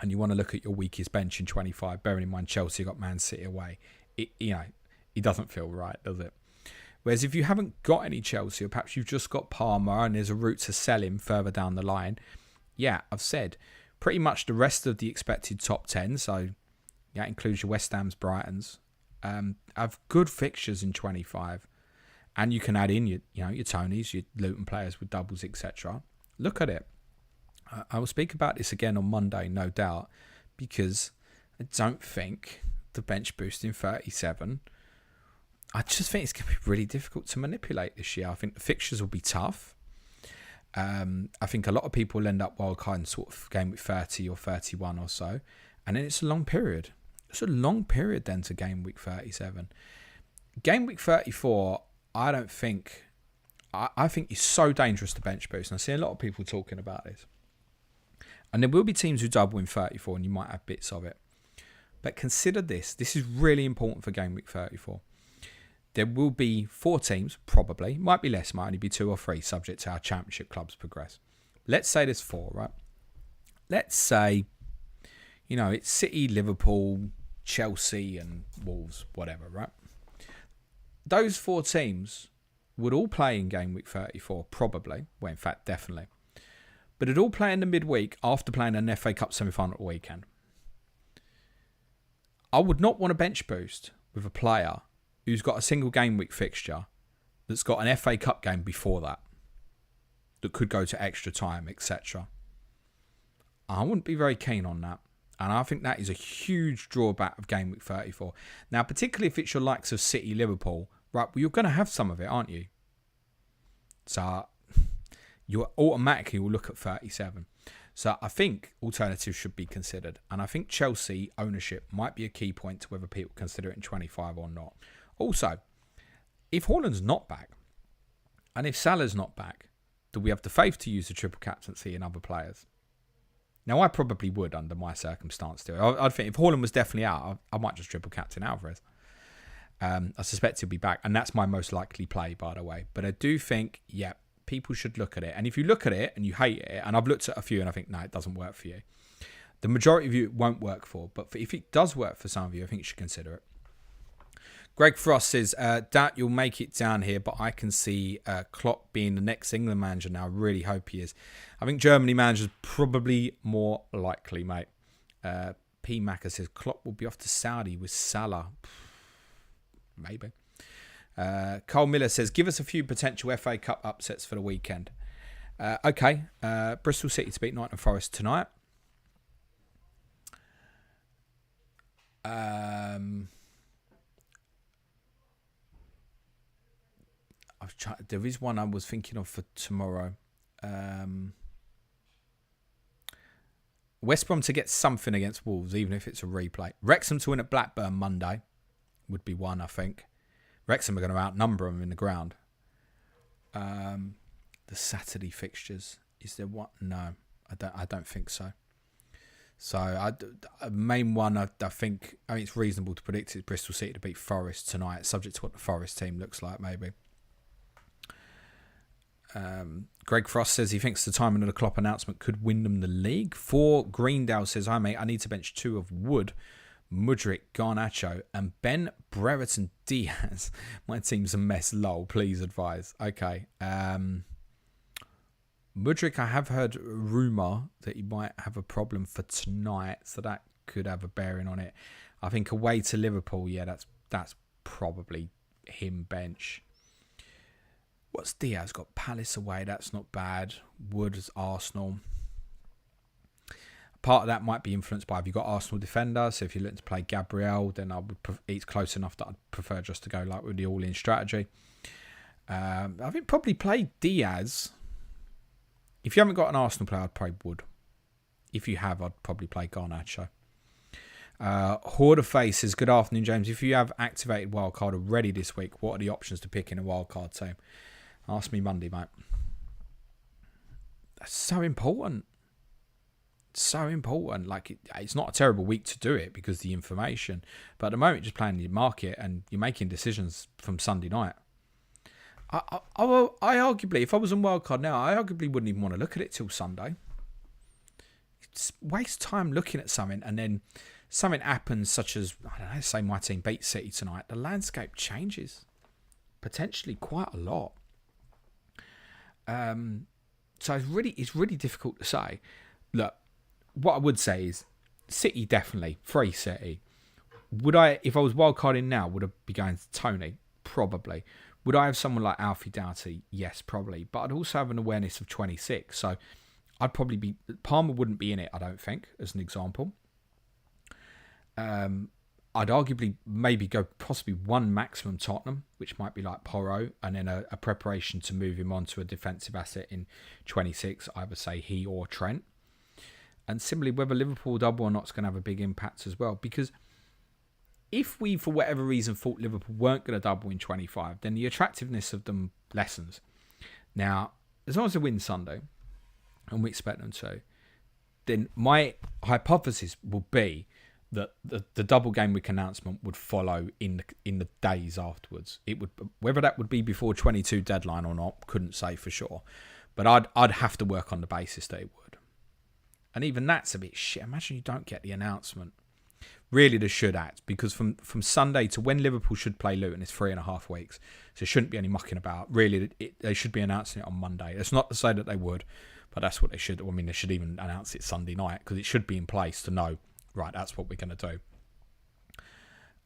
and you want to look at your weakest bench in 25, bearing in mind Chelsea got Man City away, it doesn't feel right, does it? Whereas if you haven't got any Chelsea, or perhaps you've just got Palmer and there's a route to sell him further down the line, yeah, I've said pretty much the rest of the expected top 10, so that includes your West Ham's, Brightons, have good fixtures in 25, and you can add in your Tonys, your Luton players with doubles, etc. Look at it. I will speak about this again on Monday, no doubt, because I don't think the bench boost in 37. I just think it's going to be really difficult to manipulate this year. I think the fixtures will be tough. I think a lot of people will end up wildcard in sort of game week 30 or 31 or so, and then it's a long period. It's a long period then to game week 37. Game week 34, I don't think... I think it's so dangerous to bench boost, and I see a lot of people talking about this. And there will be teams who double in 34, and you might have bits of it. But consider this. This is really important for game week 34. There will be 4 teams, probably. Might be less, might only be 2 or 3, subject to how championship clubs progress. Let's say there's 4, right? Let's say, it's City, Liverpool, Chelsea and Wolves, whatever, right? Those 4 teams would all play in game week 34, probably. Well, in fact, definitely. But it'd all play in the midweek after playing an FA Cup semi-final at the weekend. I would not want a bench boost with a player who's got a single game week fixture that's got an FA Cup game before that could go to extra time, etc. I wouldn't be very keen on that. And I think that is a huge drawback of game week 34. Now, particularly if it's your likes of City, Liverpool, right, well, you're going to have some of it, aren't you? So you automatically will look at 37. So I think alternatives should be considered. And I think Chelsea ownership might be a key point to whether people consider it in 25 or not. Also, if Haaland's not back, and if Salah's not back, do we have the faith to use the triple captaincy in other players? Now, I probably would under my circumstance still. I'd think if Haaland was definitely out, I might just triple captain Alvarez. I suspect he'll be back, and that's my most likely play, by the way. But I do think, people should look at it. And if you look at it and you hate it, and I've looked at a few and I think, no, it doesn't work for you. The majority of you it won't work for, but if it does work for some of you, I think you should consider it. Greg Frost says, doubt you'll make it down here, but I can see Klopp being the next England manager now. I really hope he is. I think Germany manager is probably more likely, mate. P. Macca says, Klopp will be off to Saudi with Salah. Maybe. Cole Miller says, give us a few potential FA Cup upsets for the weekend. Okay. Bristol City to beat Nottingham Forest tonight. There is one I was thinking of for tomorrow. West Brom to get something against Wolves, even if it's a replay. Wrexham to win at Blackburn Monday would be one, I think. Wrexham are going to outnumber them in the ground. The Saturday fixtures, is there one? No, I don't think so. So a main one, I think it's reasonable to predict is Bristol City to beat Forest tonight, subject to what the Forest team looks like, maybe. Greg Frost says he thinks the timing of the Klopp announcement could win them the league. Greendale says, hi mate, I need to bench 2 of Wood, Mudryk, Garnacho and Ben Brereton Diaz. My team's a mess, lol, please advise. Okay. Mudryk, I have heard a rumour that he might have a problem for tonight, so that could have a bearing on it. I think away to Liverpool, that's probably him bench. What's Diaz got? Palace away, that's not bad. Wood's Arsenal. Part of that might be influenced by, have you got Arsenal defender? So if you're looking to play Gabriel, then it's close enough that I'd prefer just to go like with the all-in strategy. I think probably play Diaz. If you haven't got an Arsenal player, I'd probably would. If you have, I'd probably play Garnacho. Horde of Face says, good afternoon, James. If you have activated Wildcard already this week, what are the options to pick in a Wildcard team? Ask me Monday, mate. That's so important. So important. Like, it's not a terrible week to do it because of the information. But at the moment, just playing the market and you're making decisions from Sunday night. I arguably, if I was on Wildcard now, I arguably wouldn't even want to look at it till Sunday. It's waste time looking at something and then something happens, such as, I don't know, say my team beats City tonight. The landscape changes potentially quite a lot. So it's really difficult to say. Look, what I would say is City definitely, free City. Would I, if I was wildcarding now, would I be going to Tony? Probably. Would I have someone like Alfie Doughty? Yes, probably. But I'd also have an awareness of 26. So I'd probably be, Palmer wouldn't be in it, I don't think, as an example. I'd arguably maybe go possibly one maximum Tottenham, which might be like Porro, and then a preparation to move him on to a defensive asset in 26. I would say he or Trent. And similarly, whether Liverpool double or not is going to have a big impact as well. Because if we, for whatever reason, thought Liverpool weren't going to double in 25, then the attractiveness of them lessens. Now, as long as they win Sunday, and we expect them to, then my hypothesis will be that the double game week announcement would follow in the days afterwards. It would, whether that would be before 22 deadline or not, couldn't say for sure. But I'd have to work on the basis that it would. And even that's a bit shit. Imagine you don't get the announcement. Really, they should act, because from Sunday to when Liverpool should play Luton is 3.5 weeks. So there shouldn't be any mucking about. Really, they should be announcing it on Monday. It's not to say that they would, but that's what they should. I mean, they should even announce it Sunday night, because it should be in place to know, right, that's what we're going to do.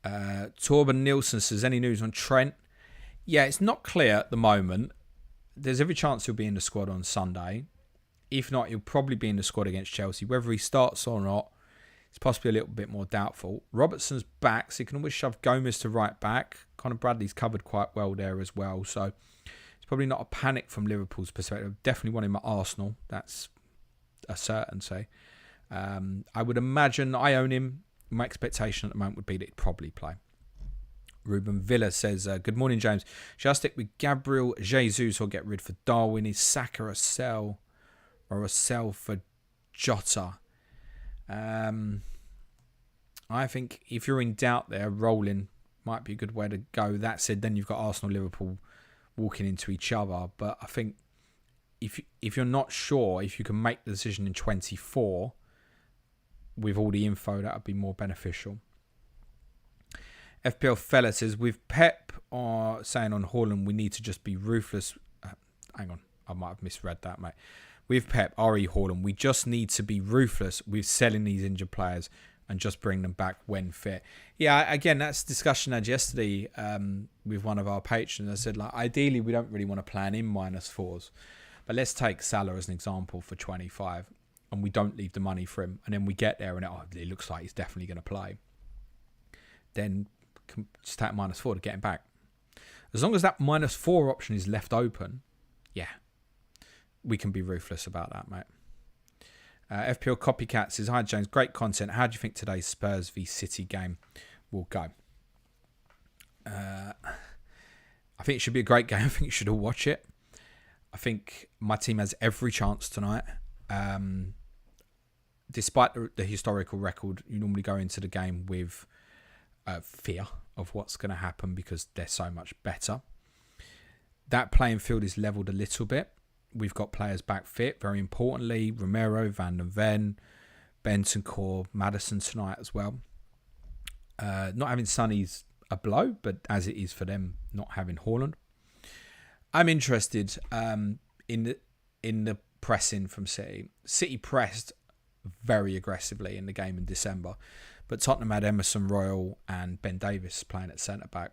Torben Nielsen says, any news on Trent? Yeah, it's not clear at the moment. There's every chance he'll be in the squad on Sunday. If not, he'll probably be in the squad against Chelsea. Whether he starts or not, it's possibly a little bit more doubtful. Robertson's back, so you can always shove Gomez to right back. Conor Bradley's covered quite well there as well. So it's probably not a panic from Liverpool's perspective. Definitely want him at Arsenal. That's a certainty. I would imagine I own him. My expectation at the moment would be that he'd probably play. Ruben Villa says, good morning, James. Should I stick with Gabriel Jesus or get rid for Darwin? Is Saka a sell or a sell for Jota? I think if you're in doubt there, rolling might be a good way to go. That said, then you've got Arsenal, Liverpool walking into each other. But I think if you're not sure if you can make the decision in 24 with all the info, that would be more beneficial. FPL fella says, with Pep saying on Haaland, we need to just be ruthless. Hang on, I might have misread that, mate. With Pep, R.E. Haaland, we just need to be ruthless with selling these injured players and just bring them back when fit. Yeah, again, that's a discussion I had yesterday with one of our patrons. I said, like, ideally, we don't really want to plan in -4s. But let's take Salah as an example for 25, and we don't leave the money for him. And then we get there and it looks like he's definitely going to play. Then just take -4 to get him back. As long as that -4 option is left open, yeah, we can be ruthless about that, mate. FPL Copycat says, hi, James. Great content. How do you think today's Spurs v City game will go? I think it should be a great game. I think you should all watch it. I think my team has every chance tonight. Despite the historical record, you normally go into the game with fear of what's going to happen because they're so much better. That playing field is levelled a little bit. We've got players back fit, very importantly. Romero, Van den Ven, Bentancur, Maddison tonight as well. Not having Sonny's a blow, but as it is for them not having Haaland. I'm interested in the pressing from City. City pressed very aggressively in the game in December, but Tottenham had Emerson Royal and Ben Davies playing at centre-back.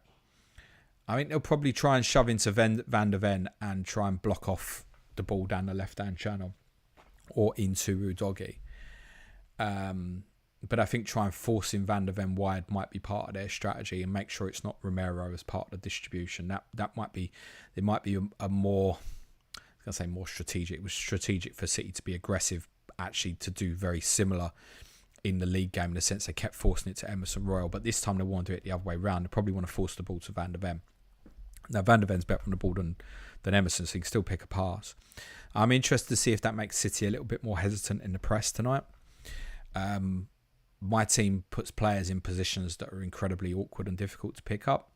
I think they'll probably try and shove into Van der Ven and try and block off the ball down the left-hand channel or into Udogie. But I think try and forcing Van der Ven wide might be part of their strategy, and make sure it's not Romero as part of the distribution. That might be, it might be a more, I was going to say more strategic. It was strategic for City to be aggressive, actually to do very similar in the league game, in the sense they kept forcing it to Emerson Royal, but this time they want to do it the other way around. They probably want to force the ball to Van der Ven. Now Van der Ven's better on the ball than Emerson, so he can still pick a pass. I'm interested to see if that makes City a little bit more hesitant in the press tonight. My team puts players in positions that are incredibly awkward and difficult to pick up.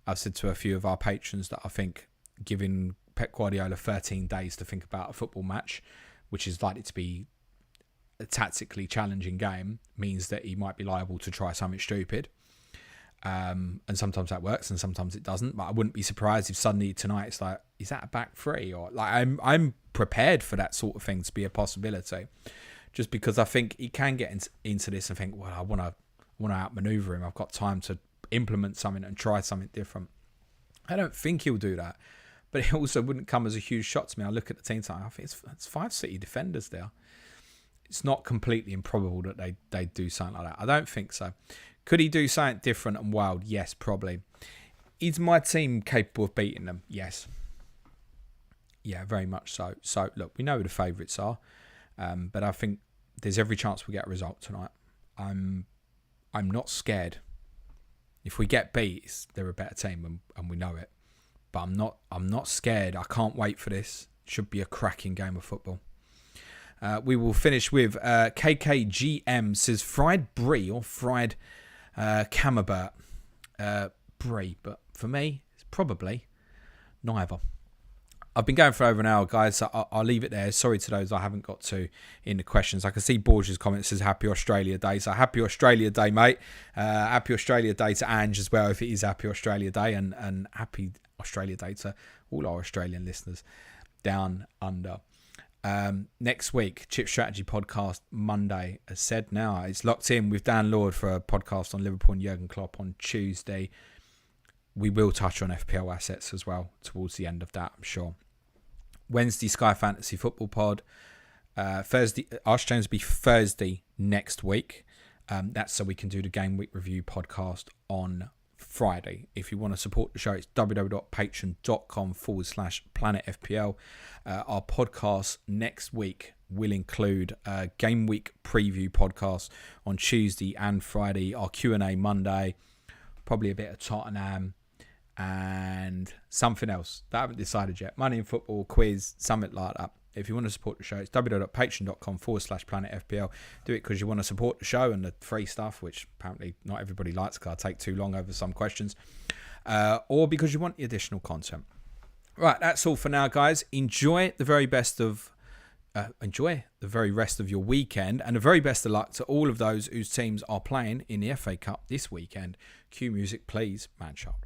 I've said to a few of our patrons that I think giving Pep Guardiola 13 days to think about a football match, which is likely to be a tactically challenging game, means that he might be liable to try something stupid. And sometimes that works and sometimes it doesn't. But I wouldn't be surprised if suddenly tonight it's like, is that a back three? Or like I'm prepared for that sort of thing to be a possibility. Just because I think he can get into this and think, well, I want to outmaneuver him. I've got time to implement something and try something different. I don't think he'll do that, but it also wouldn't come as a huge shock to me. I look at the team tonight, I think it's 5 City defenders there. It's not completely improbable that they do something like that. I don't think so. Could he do something different and wild? Yes, probably. Is my team capable of beating them? Yes. Yeah, very much so. So, look, we know who the favourites are. But I think there's every chance we get a result tonight. I'm not scared. If we get beat, they're a better team, and we know it. But I'm not scared. I can't wait for this. Should be a cracking game of football. We will finish with KKGM says fried brie or fried camembert brie, but for me it's probably neither. I've been going for over an hour, guys, so I'll leave it there. Sorry to those I haven't got to in the questions. I can see Borges' comment says Happy Australia Day. So Happy Australia Day, mate. Happy Australia Day to Ange as well, if it is Happy Australia Day. And Happy Australia Day to all our Australian listeners down under. Next week, Chip Strategy Podcast Monday. As said, now it's locked in with Dan Lord for a podcast on Liverpool and Jurgen Klopp on Tuesday. We will touch on FPL assets as well towards the end of that, I'm sure. Wednesday, Sky Fantasy Football Pod. Thursday, Ask James will be Thursday next week. That's so we can do the Game Week Review podcast on Friday. If you want to support the show, it's www.patreon.com/planetfpl. Our podcast next week will include a Game Week Preview podcast on Tuesday and Friday. Our Q&A Monday. Probably a bit of Tottenham. And something else that I haven't decided yet. Money in football, quiz, something like that. If you want to support the show, it's www.patreon.com/planetfpl. Do it because you want to support the show and the free stuff, which apparently not everybody likes because I take too long over some questions. Or because you want the additional content. Right, that's all for now, guys. Enjoy the very rest of your weekend, and the very best of luck to all of those whose teams are playing in the FA Cup this weekend. Cue music, please, Manchild.